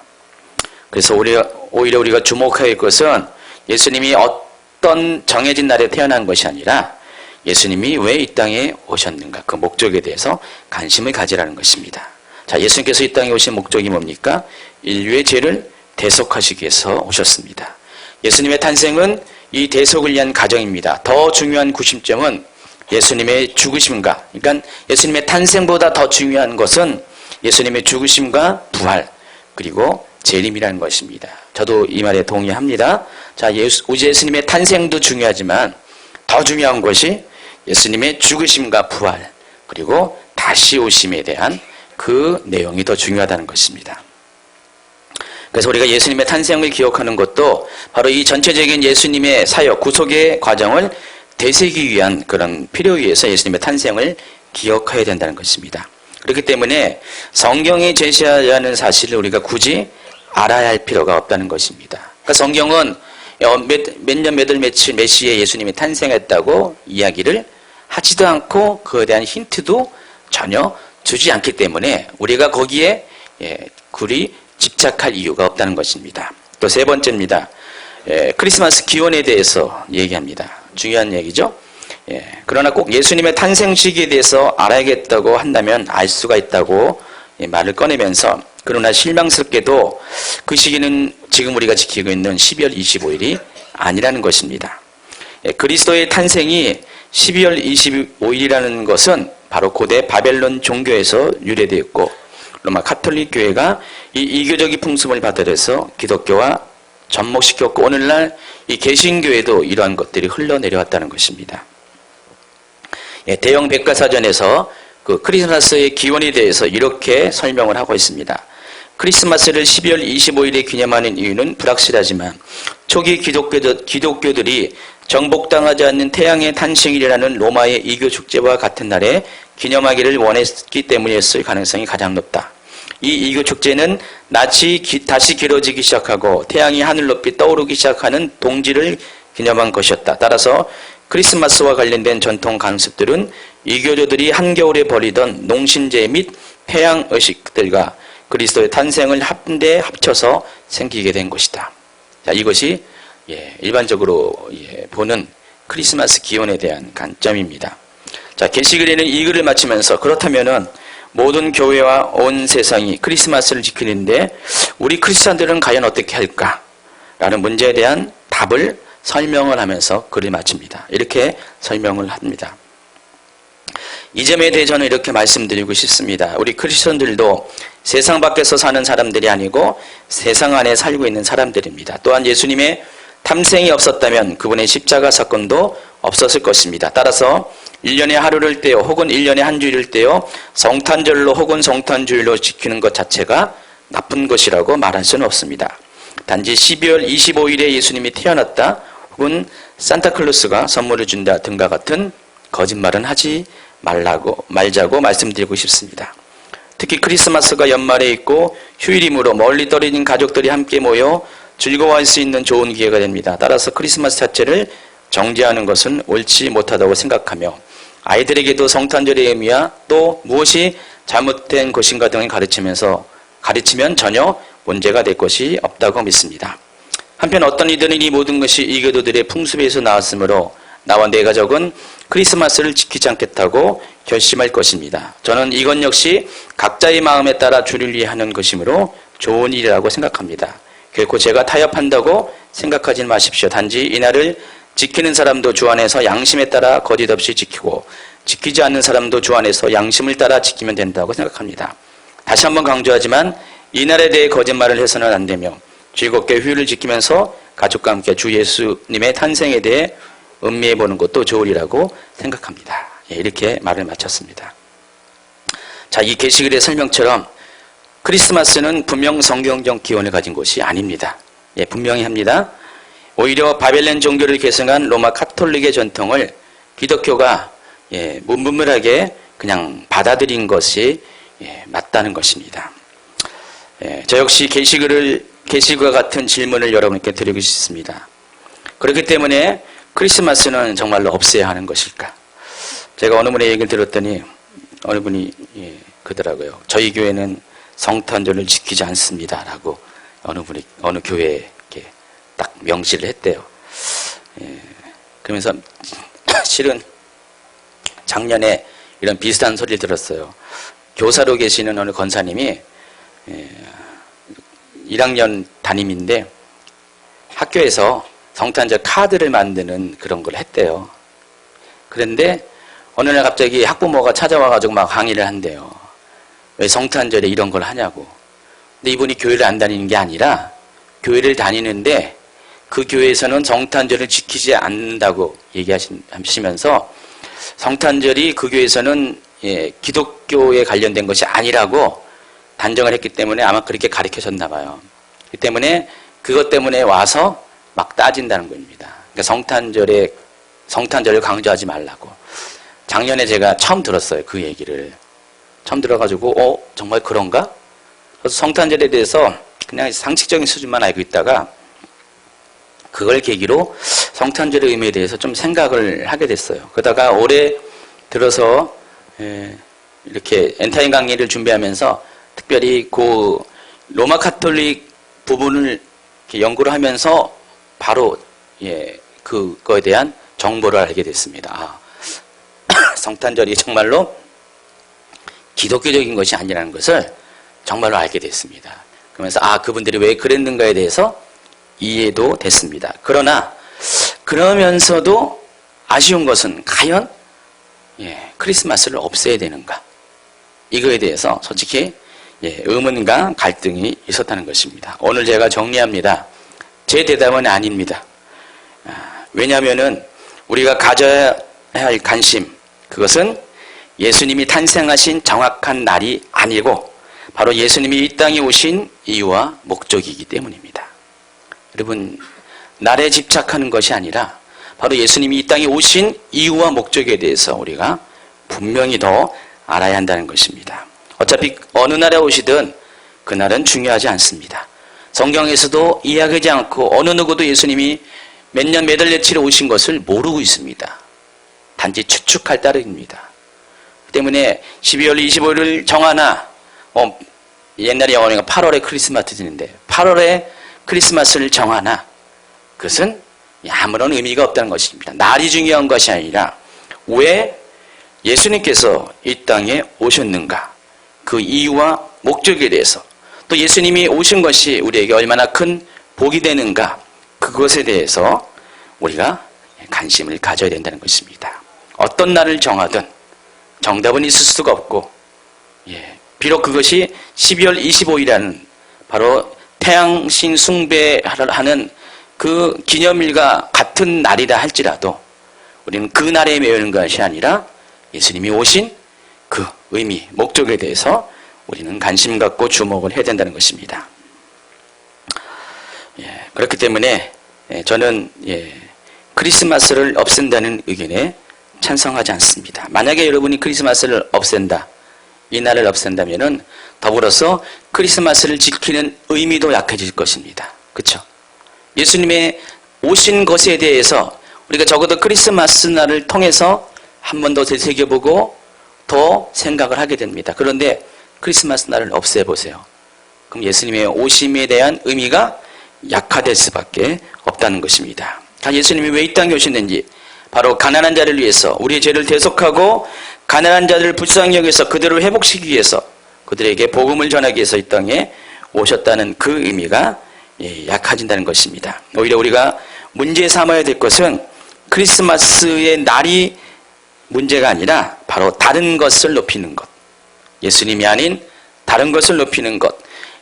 그래서 오히려 우리가 주목해야 할 것은 예수님이 어떤 정해진 날에 태어난 것이 아니라 예수님이 왜 이 땅에 오셨는가, 그 목적에 대해서 관심을 가지라는 것입니다. 자, 예수님께서 이 땅에 오신 목적이 뭡니까? 인류의 죄를 대속하시기 위해서 오셨습니다. 예수님의 탄생은 이 대속을 위한 과정입니다. 더 중요한 구심점은 예수님의 죽으심과, 그러니까 예수님의 탄생보다 더 중요한 것은 예수님의 죽으심과 부활, 그리고 재림이라는 것입니다. 저도 이 말에 동의합니다. 자, 예수님의 탄생도 중요하지만 더 중요한 것이 예수님의 죽으심과 부활, 그리고 다시 오심에 대한 그 내용이 더 중요하다는 것입니다. 그래서 우리가 예수님의 탄생을 기억하는 것도 바로 이 전체적인 예수님의 사역, 구속의 과정을 되새기 위한 그런 필요에 의해서 예수님의 탄생을 기억해야 된다는 것입니다. 그렇기 때문에 성경이 제시하는 사실을 우리가 굳이 알아야 할 필요가 없다는 것입니다. 그러니까 성경은 몇 년 몇 월 며칠 몇 시에 예수님이 탄생했다고 이야기를 하지도 않고 그에 대한 힌트도 전혀 주지 않기 때문에 우리가 거기에 굳이 집착할 이유가 없다는 것입니다. 또 세 번째입니다. 크리스마스 기원에 대해서 얘기합니다. 중요한 얘기죠. 그러나 꼭 예수님의 탄생 시기에 대해서 알아야겠다고 한다면 알 수가 있다고 말을 꺼내면서, 그러나 실망스럽게도 그 시기는 지금 우리가 지키고 있는 12월 25일이 아니라는 것입니다. 그리스도의 탄생이 12월 25일이라는 것은 바로 고대 바벨론 종교에서 유래되었고, 로마 카톨릭 교회가 이 이교적인 풍습을 받아들여서 기독교와 접목시켰고 오늘날 이 개신교에도 이러한 것들이 흘러내려왔다는 것입니다. 대형 백과사전에서 그 크리스마스의 기원에 대해서 이렇게 설명을 하고 있습니다. 크리스마스를 12월 25일에 기념하는 이유는 불확실하지만 초기 기독교들이 정복당하지 않는 태양의 탄생일이라는 로마의 이교 축제와 같은 날에 기념하기를 원했기 때문이었을 가능성이 가장 높다. 이 이교 축제는 낯이 다시 길어지기 시작하고 태양이 하늘 높이 떠오르기 시작하는 동지를 기념한 것이었다. 따라서 크리스마스와 관련된 전통 관습들은 이교도들이 한겨울에 벌이던 농신제 및 태양 의식들과 그리스도의 탄생을 한데 합쳐서 생기게 된 것이다. 자, 이것이 일반적으로 보는 크리스마스 기원에 대한 관점입니다. 자, 계시글에는 이 글을 마치면서 그렇다면은 모든 교회와 온 세상이 크리스마스를 지키는데 우리 크리스찬들은 과연 어떻게 할까? 라는 문제에 대한 답을 설명을 하면서 글을 마칩니다. 이렇게 설명을 합니다. 이 점에 대해 저는 이렇게 말씀드리고 싶습니다. 우리 크리스천들도 세상 밖에서 사는 사람들이 아니고 세상 안에 살고 있는 사람들입니다. 또한 예수님의 탐생이 없었다면 그분의 십자가 사건도 없었을 것입니다. 따라서 1년에 하루를 떼어 혹은 1년에 한 주일을 떼어 성탄절로 혹은 성탄주일로 지키는 것 자체가 나쁜 것이라고 말할 수는 없습니다. 단지 12월 25일에 예수님이 태어났다 혹은 산타클로스가 선물을 준다 등과 같은 거짓말은 하지 말자고 말씀드리고 싶습니다. 특히 크리스마스가 연말에 있고 휴일이므로 멀리 떨어진 가족들이 함께 모여 즐거워할 수 있는 좋은 기회가 됩니다. 따라서 크리스마스 자체를 정죄하는 것은 옳지 못하다고 생각하며 아이들에게도 성탄절의 의미와 또 무엇이 잘못된 것인가 등을 가르치면 전혀 문제가 될 것이 없다고 믿습니다. 한편 어떤 이들은 이 모든 것이 이교도들의 풍습에서 나왔으므로 나와 내 가족은 크리스마스를 지키지 않겠다고 결심할 것입니다. 저는 이건 역시 각자의 마음에 따라 주를 위해 하는 것이므로 좋은 일이라고 생각합니다. 결코 제가 타협한다고 생각하지 마십시오. 단지 이날을 지키는 사람도 주 안에서 양심에 따라 거짓 없이 지키고 지키지 않는 사람도 주 안에서 양심을 따라 지키면 된다고 생각합니다. 다시 한번 강조하지만 이날에 대해 거짓말을 해서는 안 되며 즐겁게 휴일을 지키면서 가족과 함께 주 예수님의 탄생에 대해 음미해 보는 것도 좋으리라고 생각합니다. 이렇게 말을 마쳤습니다. 자, 이 계시글의 설명처럼 크리스마스는 분명 성경적 기원을 가진 것이 아닙니다. 분명히 합니다. 오히려 바벨론 종교를 계승한 로마 카톨릭의 전통을 기독교가 문물하게 그냥 받아들인 것이 맞다는 것입니다. 저 역시 계시글과 같은 질문을 여러분께 드리고 싶습니다. 그렇기 때문에 크리스마스는 정말로 없애야 하는 것일까? 제가 어느 분의 얘기를 들었더니 어느 분이 그러더라고요. 저희 교회는 성탄절을 지키지 않습니다. 라고 어느 교회에 딱 명시를 했대요. 그러면서 실은 작년에 이런 비슷한 소리를 들었어요. 교사로 계시는 어느 권사님이 1학년 담임인데 학교에서 성탄절 카드를 만드는 그런 걸 했대요. 그런데 어느 날 갑자기 학부모가 찾아와가지고 막 항의를 한대요. 왜 성탄절에 이런 걸 하냐고. 근데 이분이 교회를 안 다니는 게 아니라 교회를 다니는데 그 교회에서는 성탄절을 지키지 않는다고 얘기하시면서 성탄절이 그 교회에서는 기독교에 관련된 것이 아니라고 단정을 했기 때문에 아마 그렇게 가르쳐졌나 봐요. 그렇기 때문에 그것 때문에 와서 막 따진다는 겁니다. 그러니까 성탄절을 강조하지 말라고. 작년에 제가 처음 들었어요. 그 얘기를. 처음 들어가지고 정말 그런가? 그래서 성탄절에 대해서 그냥 상식적인 수준만 알고 있다가 그걸 계기로 성탄절의 의미에 대해서 좀 생각을 하게 됐어요. 그러다가 올해 들어서 이렇게 엔타임 강의를 준비하면서 특별히 그 로마 카톨릭 부분을 연구를 하면서 바로 그거에 대한 정보를 알게 됐습니다. 성탄절이 정말로 기독교적인 것이 아니라는 것을 정말로 알게 됐습니다. 그러면서 그분들이 왜 그랬는가에 대해서 이해도 됐습니다. 그러면서도 아쉬운 것은 과연 크리스마스를 없애야 되는가? 이거에 대해서 솔직히 의문과 갈등이 있었다는 것입니다. 오늘 제가 정리합니다. 제 대답은 아닙니다. 왜냐하면은 우리가 가져야 할 관심, 그것은 예수님이 탄생하신 정확한 날이 아니고 바로 예수님이 이 땅에 오신 이유와 목적이기 때문입니다. 여러분, 날에 집착하는 것이 아니라 바로 예수님이 이 땅에 오신 이유와 목적에 대해서 우리가 분명히 더 알아야 한다는 것입니다. 어차피 어느 날에 오시든 그날은 중요하지 않습니다. 성경에서도 이야기하지 않고 어느 누구도 예수님이 몇 년 몇 월 며칠에 오신 것을 모르고 있습니다. 단지 추측할 따름입니다. 때문에 12월 25일을 정하나, 옛날에 영어니까 8월에 크리스마스 지는데 8월에 크리스마스를 정하나 그것은 아무런 의미가 없다는 것입니다. 날이 중요한 것이 아니라 왜 예수님께서 이 땅에 오셨는가, 그 이유와 목적에 대해서, 또 예수님이 오신 것이 우리에게 얼마나 큰 복이 되는가, 그것에 대해서 우리가 관심을 가져야 된다는 것입니다. 어떤 날을 정하든 정답은 있을 수가 없고, 비록 그것이 12월 25일이라는 바로 태양신 숭배하는 그 기념일과 같은 날이라 할지라도 우리는 그 날에 매우는 것이 아니라 예수님이 오신 그 의미, 목적에 대해서 우리는 관심 갖고 주목을 해야 된다는 것입니다. 그렇기 때문에 저는 크리스마스를 없앤다는 의견에 찬성하지 않습니다. 만약에 여러분이 크리스마스를 없앤다, 이 날을 없앤다면은 더불어서 크리스마스를 지키는 의미도 약해질 것입니다. 그렇죠? 예수님의 오신 것에 대해서 우리가 적어도 크리스마스 날을 통해서 한 번 더 되새겨보고 더 생각을 하게 됩니다. 그런데 크리스마스 날을 없애보세요. 그럼 예수님의 오심에 대한 의미가 약화될 수밖에 없다는 것입니다. 예수님이 왜 이 땅에 오셨는지, 바로 가난한 자를 위해서, 우리의 죄를 대속하고 가난한 자들을 불쌍히 여겨서 그들을 회복시키기 위해서, 그들에게 복음을 전하기 위해서 이 땅에 오셨다는 그 의미가 약해진다는 것입니다. 오히려 우리가 문제 삼아야 될 것은 크리스마스의 날이 문제가 아니라 바로 다른 것을 높이는 것, 예수님이 아닌 다른 것을 높이는 것,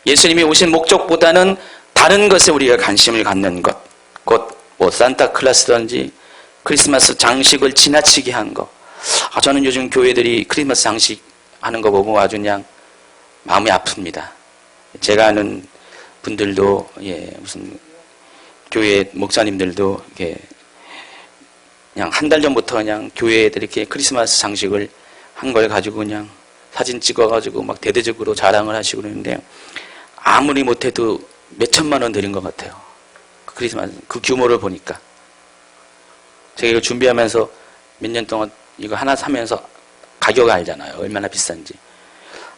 예수님이 오신 목적보다는 다른 것에 우리가 관심을 갖는 것, 곧 산타클라스든지 크리스마스 장식을 지나치게 한 것. 저는 요즘 교회들이 크리스마스 장식 하는 거 보고 아주 그냥 마음이 아픕니다. 제가 아는 분들도, 무슨 교회 목사님들도 그냥 한 달 전부터 그냥 교회들이 이렇게 크리스마스 장식을 한 걸 가지고 그냥 사진 찍어가지고 막 대대적으로 자랑을 하시고 그러는데, 아무리 못해도 몇 천만 원 드린 것 같아요. 크리스마스 그 규모를 보니까. 제가 이거 준비하면서 몇 년 동안 이거 하나 사면서 가격을 알잖아요. 얼마나 비싼지.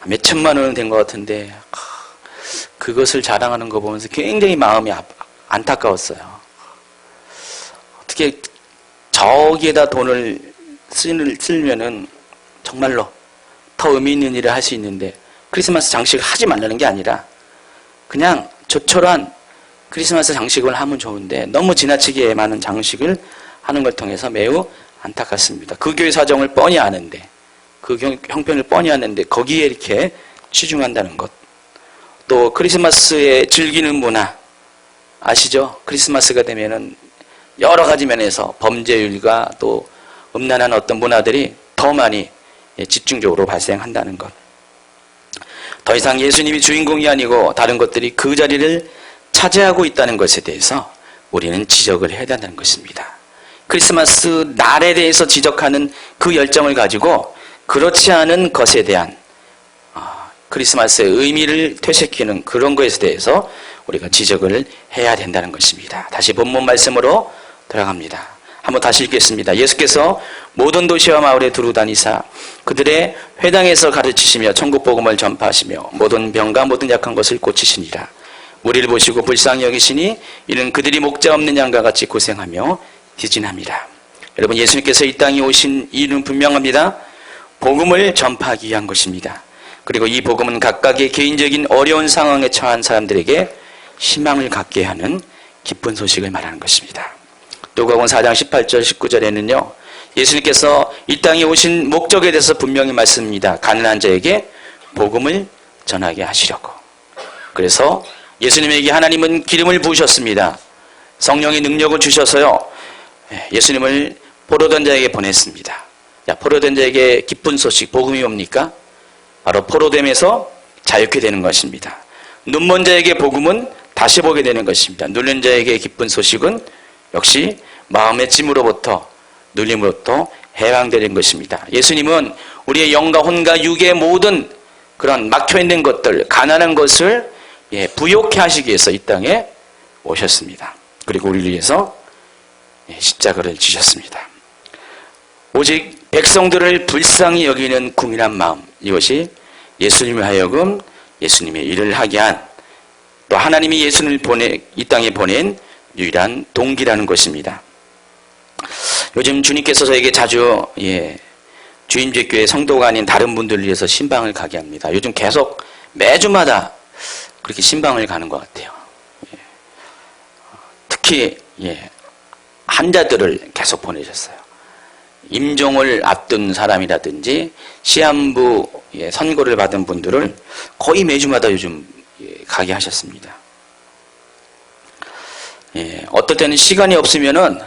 몇 천만 원은 된 것 같은데, 그것을 자랑하는 거 보면서 굉장히 마음이 안타까웠어요. 어떻게 저기에다 돈을 쓰면은 정말로 더 의미 있는 일을 할 수 있는데, 크리스마스 장식을 하지 말라는 게 아니라 그냥 저철한 크리스마스 장식을 하면 좋은데 너무 지나치게 많은 장식을 하는 걸 통해서 매우 안타깝습니다. 그 교회 사정을 뻔히 아는데, 그 형편을 뻔히 아는데 거기에 이렇게 치중한다는 것. 또 크리스마스에 즐기는 문화 아시죠? 크리스마스가 되면은 여러 가지 면에서 범죄율과 또 음란한 어떤 문화들이 더 많이 집중적으로 발생한다는 것. 더 이상 예수님이 주인공이 아니고 다른 것들이 그 자리를 차지하고 있다는 것에 대해서 우리는 지적을 해야 된다는 것입니다. 크리스마스 날에 대해서 지적하는 그 열정을 가지고 그렇지 않은 것에 대한 크리스마스의 의미를 퇴색시키는 그런 것에 대해서 우리가 지적을 해야 된다는 것입니다. 다시 본문 말씀으로 들어갑니다. 한번 다시 읽겠습니다. 예수께서 모든 도시와 마을에 두루 다니사 그들의 회당에서 가르치시며 천국 복음을 전파하시며 모든 병과 모든 약한 것을 고치시니라. 우리를 보시고 불쌍히 여기시니 이는 그들이 목자 없는 양과 같이 고생하며 디진함이라. 여러분, 예수님께서 이 땅에 오신 이유는 분명합니다. 복음을 전파하기 위한 것입니다. 그리고 이 복음은 각각의 개인적인 어려운 상황에 처한 사람들에게 희망을 갖게 하는 기쁜 소식을 말하는 것입니다. 누가복음 4장 18절 19절에는요. 예수님께서 이 땅에 오신 목적에 대해서 분명히 말씀합니다. 가난한 자에게 복음을 전하게 하시려고. 그래서 예수님에게 하나님은 기름을 부으셨습니다. 성령의 능력을 주셔서요, 예수님을 포로된 자에게 보냈습니다. 자, 포로된 자에게 기쁜 소식, 복음이 뭡니까? 바로 포로됨에서 자유케 되는 것입니다. 눈먼 자에게 복음은 다시 보게 되는 것입니다. 눌린 자에게 기쁜 소식은 역시 마음의 찜으로부터, 눌림으로부터 해방되는 것입니다. 예수님은 우리의 영과 혼과 육의 모든 그런 막혀있는 것들, 가난한 것을 부욕해 하시기 위해서 이 땅에 오셨습니다. 그리고 우리를 위해서 십자가를 지셨습니다. 오직 백성들을 불쌍히 여기는 궁일한 마음, 이것이 예수님을 하여금 예수님의 일을 하게 한, 또 하나님이 예수님을 이 땅에 보낸 유일한 동기라는 것입니다. 요즘 주님께서 저에게 자주 주임제교회 성도가 아닌 다른 분들을 위해서 신방을 가게 합니다. 요즘 계속 매주마다 그렇게 신방을 가는 것 같아요. 특히 환자들을 계속 보내셨어요. 임종을 앞둔 사람이라든지 시한부 선고를 받은 분들을 거의 매주마다 요즘 가게 하셨습니다. 어떨 때는 시간이 없으면은,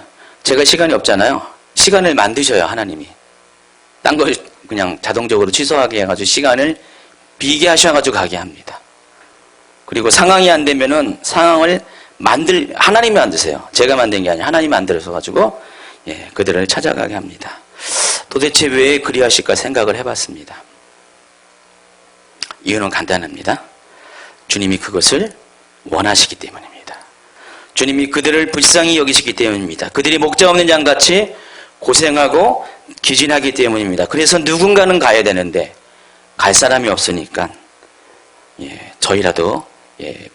제가 시간이 없잖아요. 시간을 만드셔요, 하나님이. 딴 걸 그냥 자동적으로 취소하게 해가지고 시간을 비게 하셔가지고 가게 합니다. 그리고 상황이 안 되면은 상황을 하나님이 만드세요. 제가 만든 게 아니라 하나님이 만들어서가지고 그들을 찾아가게 합니다. 도대체 왜 그리하실까 생각을 해봤습니다. 이유는 간단합니다. 주님이 그것을 원하시기 때문입니다. 주님이 그들을 불쌍히 여기시기 때문입니다. 그들이 목자 없는 양같이 고생하고 기진하기 때문입니다. 그래서 누군가는 가야 되는데 갈 사람이 없으니까 저희라도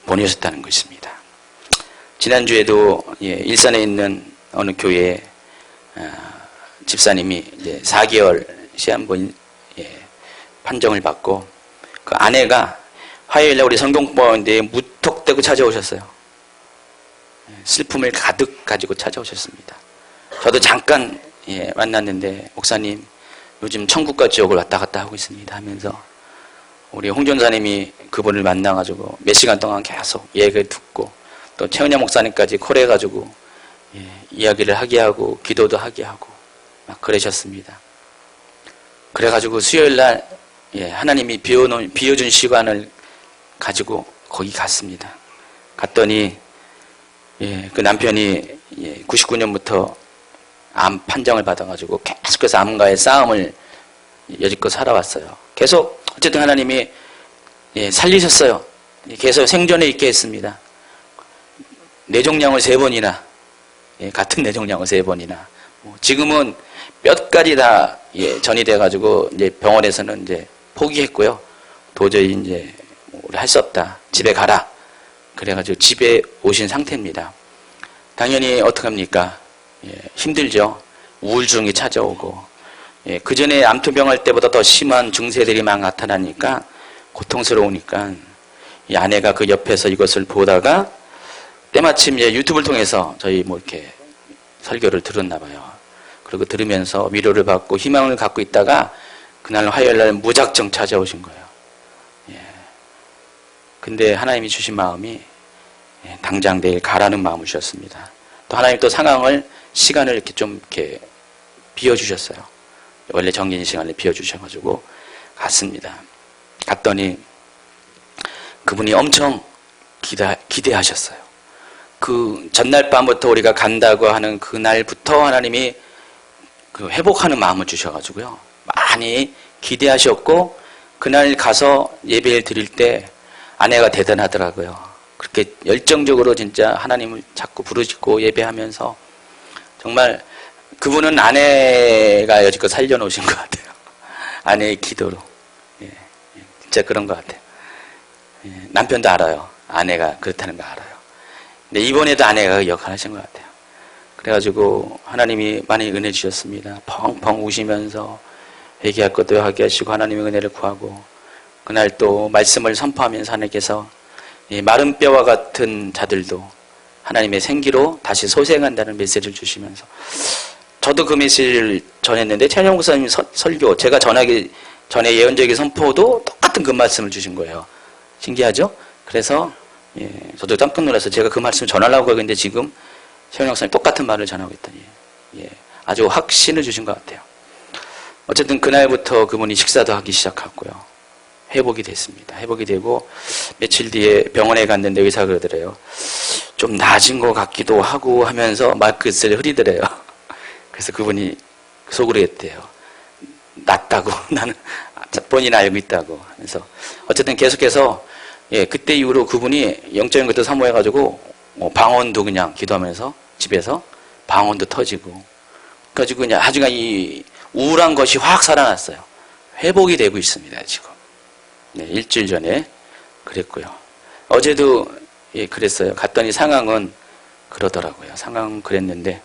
보내셨다는 것입니다. 지난주에도 일산에 있는 어느 교회 집사님이 이제 4개월 시한부 판정을 받고, 그 아내가 화요일날 우리 성경공부하는데 무턱대고 찾아오셨어요. 슬픔을 가득 가지고 찾아오셨습니다. 저도 잠깐 만났는데, 목사님 요즘 천국과 지옥을 왔다 갔다 하고 있습니다 하면서 우리 홍 전사님이 그분을 만나가지고 몇 시간 동안 계속 얘기를 듣고, 또 최은야 목사님까지 콜해가지고 이야기를 하게 하고 기도도 하게 하고 막 그러셨습니다. 그래가지고 수요일날 하나님이 비워준 시간을 가지고 거기 갔습니다. 갔더니 그 남편이 99년부터 암 판정을 받아가지고 계속해서 암과의 싸움을 여지껏 살아왔어요. 계속 어쨌든 하나님이 살리셨어요. 계속 생존해 있게 했습니다. 뇌종양을 3번이나, 같은 뇌종양을 3번이나, 지금은 뼈까지 다 전이 돼가지고 이제 병원에서는 이제 포기했고요. 도저히 이제 우리 할 수 없다. 집에 가라. 그래가지고 집에 오신 상태입니다. 당연히 어떡합니까? 힘들죠. 우울증이 찾아오고, 그 전에 암투병 할 때보다 더 심한 증세들이 막 나타나니까 고통스러우니까 이 아내가 그 옆에서 이것을 보다가 때마침 유튜브를 통해서 저희 이렇게 설교를 들었나 봐요. 그리고 들으면서 위로를 받고 희망을 갖고 있다가 그날 화요일날 무작정 찾아오신 거예요. 근데 하나님이 주신 마음이 당장 내일 가라는 마음을 주셨습니다. 또 하나님 또 상황을, 시간을 이렇게 좀 이렇게 비워주셨어요. 원래 정해진 시간을 비워주셔가지고 갔습니다. 갔더니 그분이 엄청 기대하셨어요. 그 전날 밤부터 우리가 간다고 하는 그날부터 하나님이 그 회복하는 마음을 주셔가지고요. 많이 기대하셨고, 그날 가서 예배를 드릴 때 아내가 대단하더라고요. 그렇게 열정적으로 진짜 하나님을 자꾸 부르짖고 예배하면서, 정말 그분은 아내가 여지껏 살려놓으신 것 같아요. 아내의 기도로. 진짜 그런 것 같아요. 남편도 알아요. 아내가 그렇다는 거 알아요. 근데 이번에도 아내가 그 역할을 하신 것 같아요. 그래가지고 하나님이 많이 은혜 주셨습니다. 펑펑 우시면서 회개할 것도 하게 하시고 하나님의 은혜를 구하고, 그날 또 말씀을 선포하면서 하나님께서 마른 뼈와 같은 자들도 하나님의 생기로 다시 소생한다는 메시지를 주시면서, 저도 그 메시지를 전했는데 최현영 목사님 설교, 제가 전하기 전에 예언적인 선포도 똑같은 그 말씀을 주신 거예요. 신기하죠? 그래서 저도 깜짝 놀라서 제가 그 말씀을 전하려고 했는데 지금 최원영 목사님 똑같은 말을 전하고 있더니 아주 확신을 주신 것 같아요. 어쨌든 그날부터 그분이 식사도 하기 시작했고요. 회복이 됐습니다. 회복이 되고 며칠 뒤에 병원에 갔는데 의사가 그러더래요. 좀 나아진 것 같기도 하고 하면서 말끝을 흐리더래요. 그래서 그분이 속으로 했대요. 낫다고 나는 본인 알고 있다고. 그래서 어쨌든 계속해서 그때 이후로 그분이 영적인 것도 사모해가지고 방언도 그냥 기도하면서 집에서 방언도 터지고 그래가지고 그냥 아주 이 우울한 것이 확 살아났어요. 회복이 되고 있습니다 지금. 일주일 전에 그랬고요. 어제도 그랬어요. 갔더니 상황은 그러더라고요. 상황은 그랬는데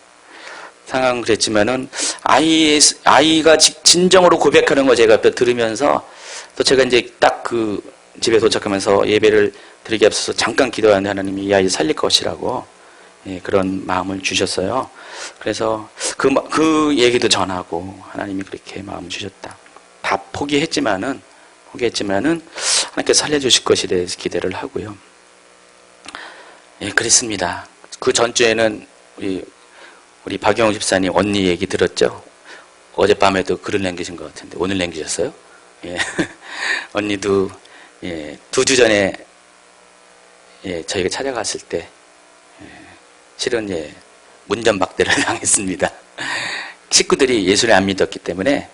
상황은 그랬지만은 아이가 진정으로 고백하는 거 제가 들으면서 또 제가 이제 딱 그 집에 도착하면서 예배를 드리기 앞서서 잠깐 기도하는데 하나님이 이 아이 살릴 것이라고 그런 마음을 주셨어요. 그래서 그 얘기도 전하고 하나님이 그렇게 마음을 주셨다. 다 포기했지만은 하나님께 살려주실 것에 대해서 기대를 하고요. 그랬습니다. 그 전주에는 우리 박영웅 집사님 언니 얘기 들었죠? 어젯밤에도 글을 남기신 것 같은데 오늘 남기셨어요? 언니도 2주 전에 저희가 찾아갔을 때 실은 문전박대를 당했습니다. 식구들이 예수를 안 믿었기 때문에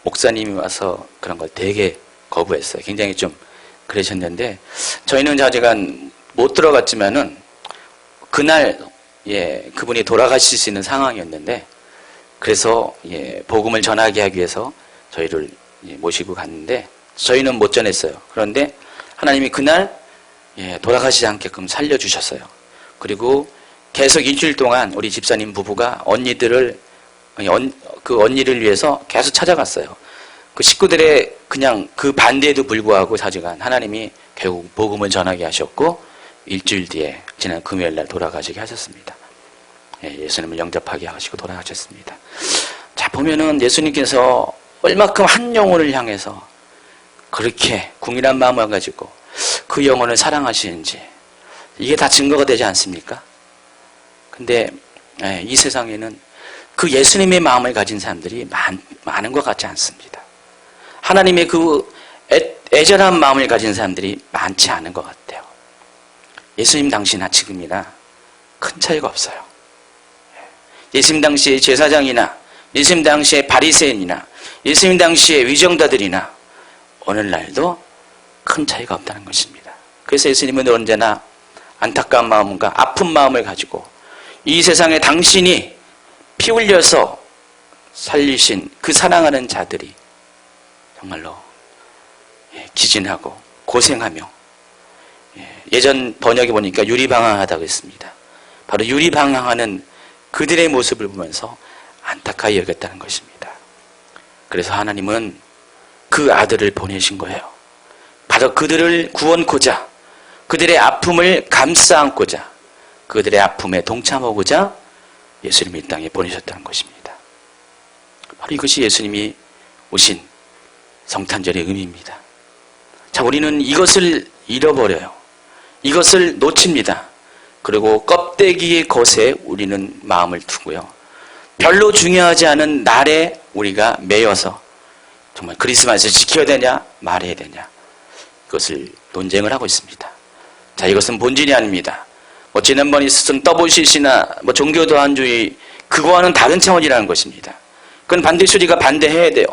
목사님이 와서 그런 걸 되게 거부했어요. 굉장히 좀 그러셨는데 저희는 자주간 못 들어갔지만은 그날 그분이 돌아가실 수 있는 상황이었는데 그래서 복음을 전하게 하기 위해서 저희를 모시고 갔는데 저희는 못 전했어요. 그런데 하나님이 그날 돌아가시지 않게끔 살려주셨어요. 그리고 계속 일주일 동안 우리 집사님 부부가 그 언니를 위해서 계속 찾아갔어요. 그 식구들의 그냥 그 반대에도 불구하고 사주간 하나님이 결국 복음을 전하게 하셨고 일주일 뒤에 지난 금요일날 돌아가시게 하셨습니다. 예수님을 영접하게 하시고 돌아가셨습니다. 자, 보면은 예수님께서 얼마큼 한 영혼을 향해서 그렇게 궁일한 마음을 가지고 그 영혼을 사랑하시는지 이게 다 증거가 되지 않습니까? 근데 이 세상에는 그 예수님의 마음을 가진 사람들이 많은 것 같지 않습니다. 하나님의 그 애절한 마음을 가진 사람들이 많지 않은 것 같아요. 예수님 당시나 지금이나 큰 차이가 없어요. 예수님 당시의 제사장이나 예수님 당시의 바리새인이나 예수님 당시의 위정자들이나 오늘날도 큰 차이가 없다는 것입니다. 그래서 예수님은 언제나 안타까운 마음과 아픈 마음을 가지고 이 세상에 당신이 피 흘려서 살리신 그 사랑하는 자들이 정말로 기진하고 고생하며 예전 번역에 보니까 유리방황하다고 했습니다. 바로 유리방황하는 그들의 모습을 보면서 안타까이 여겼다는 것입니다. 그래서 하나님은 그 아들을 보내신 거예요. 바로 그들을 구원코자 그들의 아픔을 감싸 안고자 그들의 아픔에 동참하고자 예수님이 이 땅에 보내셨다는 것입니다. 바로 이것이 예수님이 오신 성탄절의 의미입니다. 자, 우리는 이것을 잃어버려요. 이것을 놓칩니다. 그리고 껍데기의 것에 우리는 마음을 두고요. 별로 중요하지 않은 날에 우리가 매여서 정말 크리스마스를 지켜야 되냐 말해야 되냐 이것을 논쟁을 하고 있습니다. 자, 이것은 본질이 아닙니다. 지난번에 있었던 더보시시나 종교도안주의 그거와는 다른 차원이라는 것입니다. 그건 반드시 우리가 반대해야 돼요.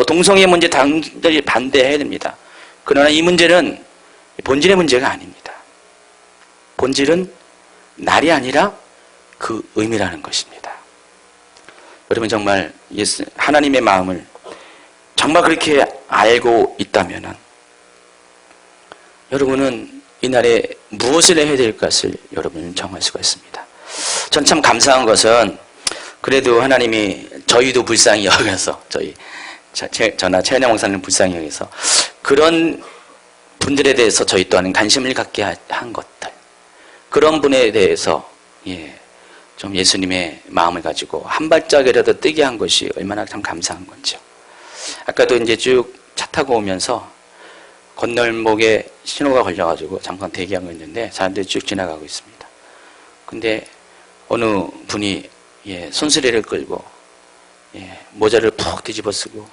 동성애 문제 당연히 반대해야 됩니다. 그러나 이 문제는 본질의 문제가 아닙니다. 본질은 날이 아니라 그 의미라는 것입니다. 여러분 정말 하나님의 마음을 정말 그렇게 알고 있다면 여러분은 이날에 무엇을 해야 될 것을 여러분은 정할 수가 있습니다. 전 참 감사한 것은 그래도 하나님이 저희도 불쌍히 여겨서 저나 최은영 목사님 불쌍히 여겨서 그런 분들에 대해서 저희 또한 관심을 갖게 한 것들 그런 분에 대해서 좀 예수님의 마음을 가지고 한 발짝이라도 뜨게 한 것이 얼마나 참 감사한 건지요. 아까도 이제 쭉 차 타고 오면서 건널목에 신호가 걸려가지고 잠깐 대기하고 있는데 사람들이 쭉 지나가고 있습니다. 근데 어느 분이 손수레를 끌고 모자를 푹 뒤집어 쓰고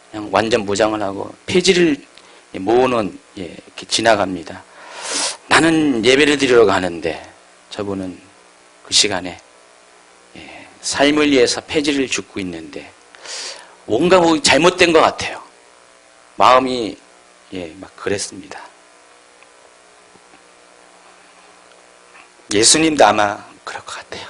그냥 완전 무장을 하고 폐지를 모으는 이렇게 지나갑니다. 나는 예배를 드리러 가는데 저분은 그 시간에 삶을 위해서 폐지를 줍고 있는데 뭔가 뭐 잘못된 것 같아요. 마음이 막 그랬습니다. 예수님도 아마 그럴 것 같아요.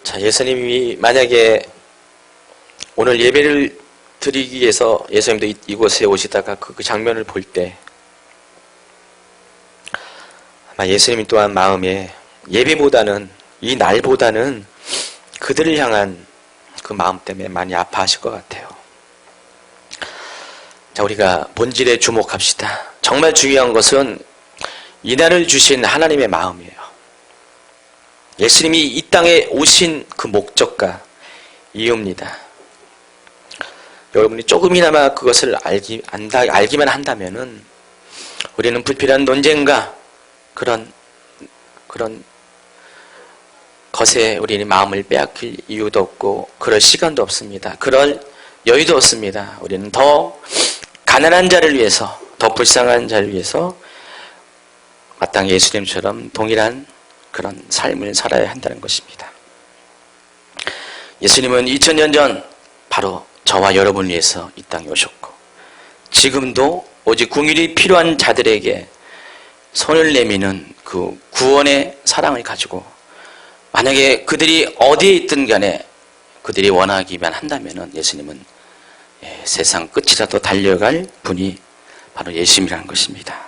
자, 예수님이 만약에 오늘 예배를 드리기 위해서 예수님도 이곳에 오시다가 그 장면을 볼 때 아마 예수님 또한 마음에 예배보다는 이 날보다는 그들을 향한 그 마음 때문에 많이 아파하실 것 같아요. 자, 우리가 본질에 주목합시다. 정말 중요한 것은 이 날을 주신 하나님의 마음이에요. 예수님이 이 땅에 오신 그 목적과 이유입니다. 여러분이 조금이나마 그것을 알기만 한다면은 우리는 불필요한 논쟁과 그런 것에 우리는 마음을 빼앗길 이유도 없고 그럴 시간도 없습니다. 그럴 여유도 없습니다. 우리는 더 가난한 자를 위해서, 더 불쌍한 자를 위해서 마땅히 예수님처럼 동일한 그런 삶을 살아야 한다는 것입니다. 예수님은 2000년 전 바로 저와 여러분을 위해서 이 땅에 오셨고 지금도 오직 궁일이 필요한 자들에게 손을 내미는 그 구원의 사랑을 가지고 만약에 그들이 어디에 있든 간에 그들이 원하기만 한다면 예수님은 세상 끝이라도 달려갈 분이 바로 예수님이라는 것입니다.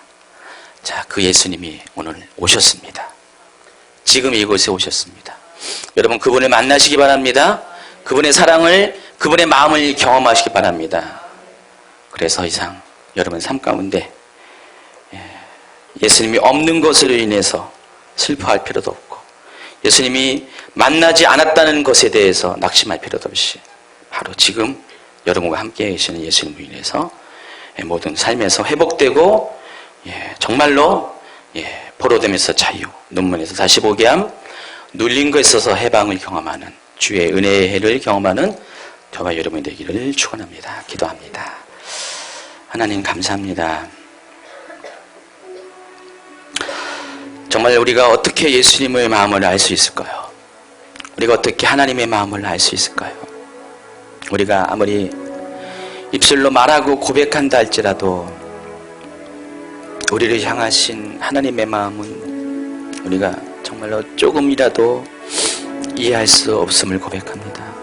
자, 그 예수님이 오늘 오셨습니다. 지금 이곳에 오셨습니다. 여러분 그분을 만나시기 바랍니다. 그분의 사랑을, 그분의 마음을 경험하시기 바랍니다. 그래서 이상 여러분 삶 가운데 예수님이 없는 것으로 인해서 슬퍼할 필요도 없고 예수님이 만나지 않았다는 것에 대해서 낙심할 필요도 없이 바로 지금 여러분과 함께 계시는 예수님으로 인해서 모든 삶에서 회복되고 정말로 포로됨에서 자유, 눈물에서 다시 보게 함, 눌린 것에 있어서 해방을 경험하는 주의 은혜의 해를 경험하는 저와 여러분이 되기를 축원합니다. 기도합니다. 하나님 감사합니다. 정말 우리가 어떻게 예수님의 마음을 알 수 있을까요? 우리가 어떻게 하나님의 마음을 알 수 있을까요? 우리가 아무리 입술로 말하고 고백한다 할지라도 우리를 향하신 하나님의 마음은 우리가 정말로 조금이라도 이해할 수 없음을 고백합니다.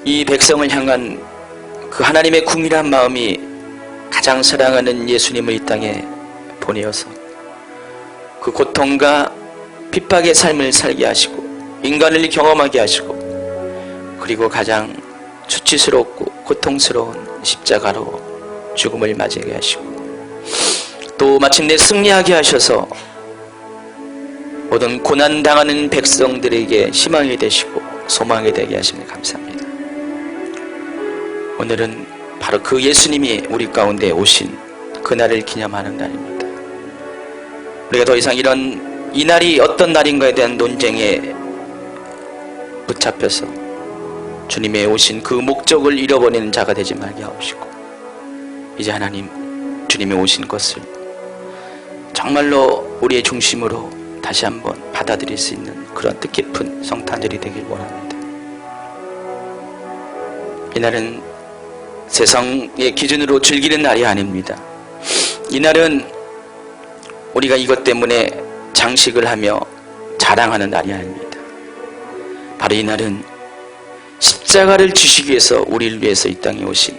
이 백성을 향한 그 하나님의 궁일한 마음이 가장 사랑하는 예수님을 이 땅에 보내어서 그 고통과 핍박의 삶을 살게 하시고 인간을 경험하게 하시고 그리고 가장 수치스럽고 고통스러운 십자가로 죽음을 맞이하게 하시고 또 마침내 승리하게 하셔서 모든 고난당하는 백성들에게 희망이 되시고 소망이 되게 하시니 감사합니다. 오늘은 바로 그 예수님이 우리 가운데 오신 그날을 기념하는 날입니다. 우리가 더 이상 이 날이 어떤 날인가에 대한 논쟁에 붙잡혀서 주님의 오신 그 목적을 잃어버리는 자가 되지 말게 하옵시고 이제 하나님 주님의 오신 것을 정말로 우리의 중심으로 다시 한번 받아들일 수 있는 그런 뜻깊은 성탄절이 되길 원합니다. 이날은 세상의 기준으로 즐기는 날이 아닙니다. 이날은 우리가 이것 때문에 장식을 하며 자랑하는 날이 아닙니다. 바로 이날은 십자가를 지시기 위해서 우리를 위해서 이 땅에 오신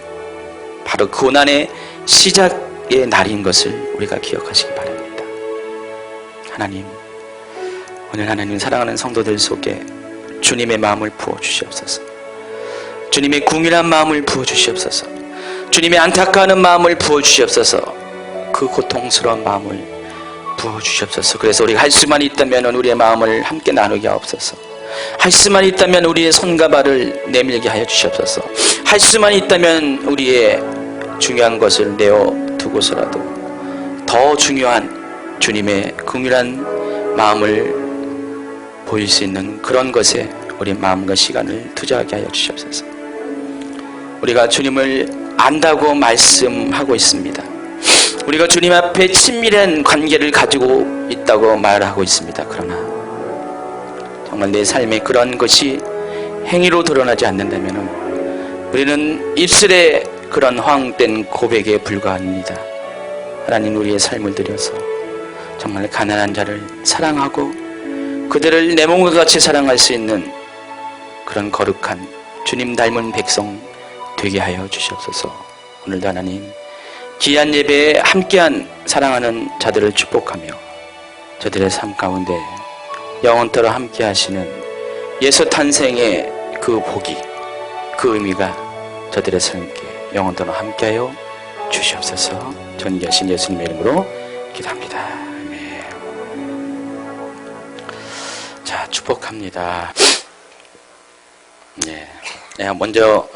바로 고난의 시작의 날인 것을 우리가 기억하시기 바랍니다. 하나님, 오늘 하나님 사랑하는 성도들 속에 주님의 마음을 부어주시옵소서. 주님의 궁일한 마음을 부어주시옵소서. 주님의 안타까워하는 마음을 부어주시옵소서. 그 고통스러운 마음을 부어주시옵소서. 그래서 우리가 할 수만 있다면 우리의 마음을 함께 나누게 하옵소서. 할 수만 있다면 우리의 손과 발을 내밀게 하여 주시옵소서. 할 수만 있다면 우리의 중요한 것을 내어두고서라도 더 중요한 주님의 긍휼한 마음을 보일 수 있는 그런 것에 우리 마음과 시간을 투자하게 하여 주시옵소서. 우리가 주님을 안다고 말씀하고 있습니다. 우리가 주님 앞에 친밀한 관계를 가지고 있다고 말하고 있습니다. 그러나 정말 내 삶에 그런 것이 행위로 드러나지 않는다면 우리는 입술의 그런 허황된 고백에 불과합니다. 하나님, 우리의 삶을 들여서 정말 가난한 자를 사랑하고 그들을 내 몸과 같이 사랑할 수 있는 그런 거룩한 주님 닮은 백성 되게 하여 주시옵소서. 오늘도 하나님, 귀한 예배에 함께한 사랑하는 자들을 축복하며 저들의 삶 가운데 영원토록 함께 하시는 예수 탄생의 그 복이, 그 의미가 저들의 삶에 영원토록 함께하여 주시옵소서. 존귀하신 예수님의 이름으로 기도합니다. 아멘. 자, 축복합니다. 먼저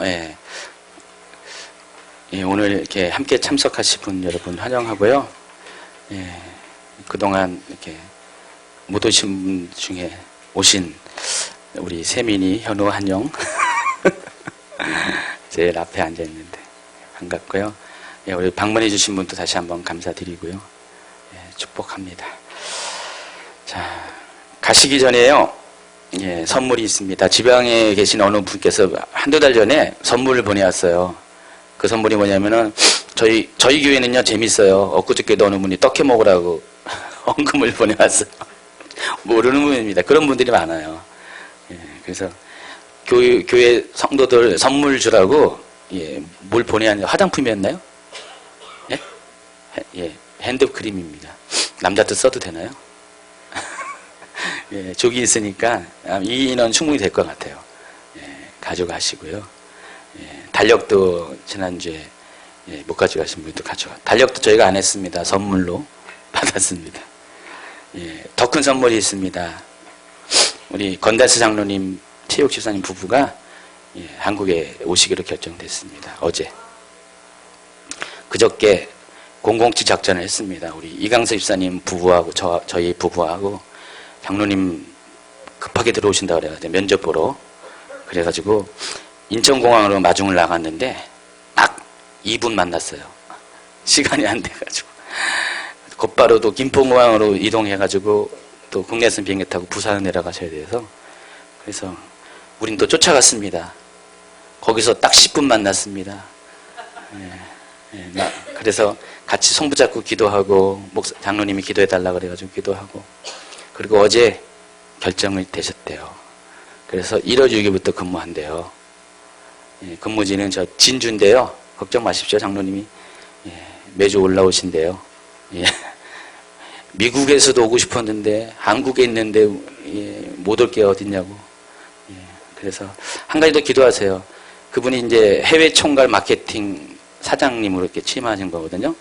오늘 이렇게 함께 참석하신 분 여러분 환영하고요. 그동안 이렇게 못 오신 분 중에 오신 우리 세민이, 현우, 한영 제일 앞에 앉아 있는데 반갑고요. 우리 방문해 주신 분도 다시 한번 감사드리고요. 축복합니다. 자, 가시기 전에요. 선물이 있습니다. 지방에 계신 어느 분께서 한두 달 전에 선물을 보내왔어요. 그 선물이 뭐냐면은 저희 교회는요 재밌어요. 엊그저께도 어느 분이 떡해 먹으라고 헌금을 보내왔어요. 모르는 분입니다. 그런 분들이 많아요. 그래서 교회 성도들 선물 주라고 뭘 보내왔는지 화장품이었나요? 핸드크림입니다. 남자도 써도 되나요? 족이 있으니까 이 인원 충분히 될 것 같아요. 가져가시고요. 달력도 지난주에 못 가져가신 분도 가져가. 달력도 저희가 안 했습니다. 선물로 받았습니다. 더 큰 선물이 있습니다. 우리 건달스 장로님, 최욱 집사님 부부가 한국에 오시기로 결정됐습니다. 어제. 그저께 007 작전을 했습니다. 우리 이강서 집사님 부부하고 저희 부부하고 장로님 급하게 들어오신다고 그래가지고 면접 보러 그래가지고 인천공항으로 마중을 나갔는데 딱 2분 만났어요. 시간이 안 돼가지고 곧바로 또 김포공항으로 이동해가지고 또 국내선 비행기 타고 부산을 내려가셔야 돼서 그래서 우린 또 쫓아갔습니다. 거기서 딱 10분 만났습니다. 그래서 같이 손 붙잡고 기도하고 장로님이 기도해달라고 그래가지고 기도하고 그리고 어제 결정을 되셨대요. 그래서 1월 6일부터 근무한대요. 근무지는 저 진주인데요. 걱정 마십시오. 장로님이 매주 올라오신대요. 미국에서도 오고 싶었는데 한국에 있는데 못 올 게 어딨냐고. 그래서 한 가지 더 기도하세요. 그분이 이제 해외 총괄 마케팅 사장님으로 이렇게 취임하신 거거든요.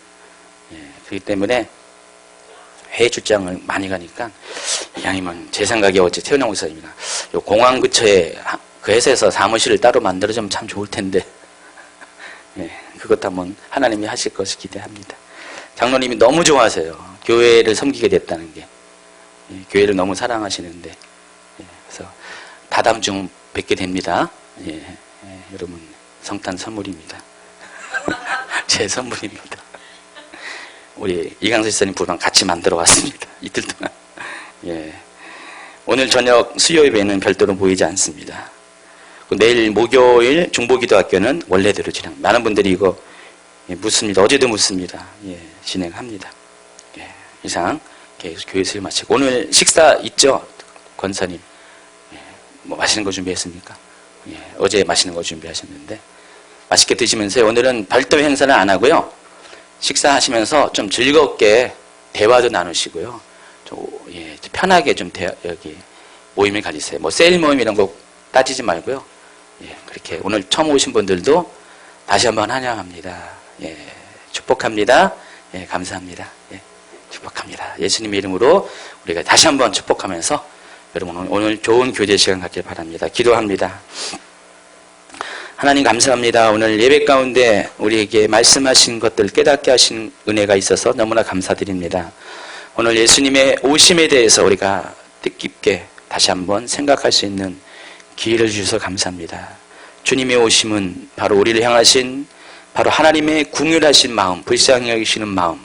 그렇기 때문에 해외 출장을 많이 가니까 이왕이면 제 생각에 어제 태훈영 목사님이나 요 공항 근처에 그 회사에서 사무실을 따로 만들어주면 참 좋을 텐데 그것도 한번 하나님이 하실 것을 기대합니다. 장로님이 너무 좋아하세요. 교회를 섬기게 됐다는 게 교회를 너무 사랑하시는데 그래서 다다음 주 뵙게 됩니다. 여러분 성탄 선물입니다. 제 선물입니다. 우리 이강수 지사님 부부랑 같이 만들어 왔습니다. 이틀 동안. 오늘 저녁 수요 예배는 별도로 모이지 않습니다. 내일 목요일 중보기도학교는 원래대로 진행. 많은 분들이 이거 묻습니다. 어제도 묻습니다. 진행합니다. 이상 교회 수요 마치고 오늘 식사 있죠? 권사님. 뭐 맛있는 거 준비했습니까? 어제 맛있는 거 준비하셨는데 맛있게 드시면서요. 오늘은 별도 행사는 안 하고요. 식사하시면서 좀 즐겁게 대화도 나누시고요. 편하게 좀 여기 모임을 가지세요. 뭐 세일 모임 이런 거 따지지 말고요. 예, 그렇게 오늘 처음 오신 분들도 다시 한번 환영합니다. 예, 축복합니다. 예, 감사합니다. 예, 축복합니다. 예수님의 이름으로 우리가 다시 한번 축복하면서 여러분 오늘 좋은 교제 시간 갖길 바랍니다. 기도합니다. 하나님 감사합니다. 오늘 예배 가운데 우리에게 말씀하신 것들 깨닫게 하신 은혜가 있어서 너무나 감사드립니다. 오늘 예수님의 오심에 대해서 우리가 뜻깊게 다시 한번 생각할 수 있는 기회를 주셔서 감사합니다. 주님의 오심은 바로 우리를 향하신 바로 하나님의 궁휼하신 마음, 불쌍히 여기시는 마음.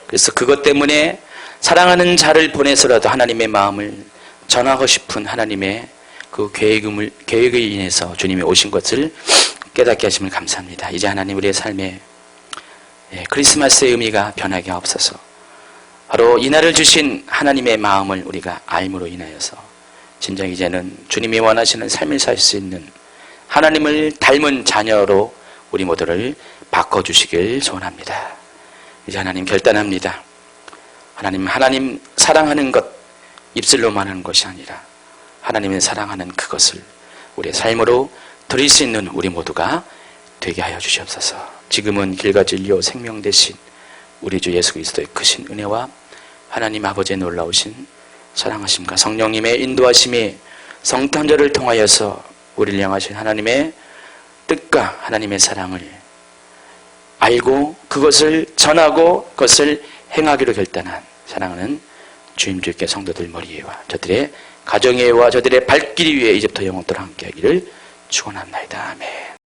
그래서 그것 때문에 사랑하는 자를 보내서라도 하나님의 마음을 전하고 싶은 하나님의 그 계획에 인해서 주님이 오신 것을 깨닫게 하심을 감사합니다. 이제 하나님 우리의 삶에 크리스마스의 의미가 변하게 하옵소서. 바로 이날을 주신 하나님의 마음을 우리가 알므로 인하여서 진정 이제는 주님이 원하시는 삶을 살 수 있는 하나님을 닮은 자녀로 우리 모두를 바꿔주시길 소원합니다. 이제 하나님 결단합니다. 하나님 사랑하는 것 입술로만 하는 것이 아니라 하나님을 사랑하는 그것을 우리의 삶으로 드릴 수 있는 우리 모두가 되게 하여 주시옵소서. 지금은 길과 진리요 생명 되신 우리 주 예수 그리스도의 크신 은혜와 하나님 아버지의 놀라우신 사랑하심과 성령님의 인도하심이 성탄절을 통하여서 우리를 향하신 하나님의 뜻과 하나님의 사랑을 알고 그것을 전하고 그것을 행하기로 결단한 사랑하는 주임주께 성도들 머리 위와 저들의 가정의 위와 저들의 발길 위에 이제부터 영원토록 함께하기를 축원합니다. 아멘.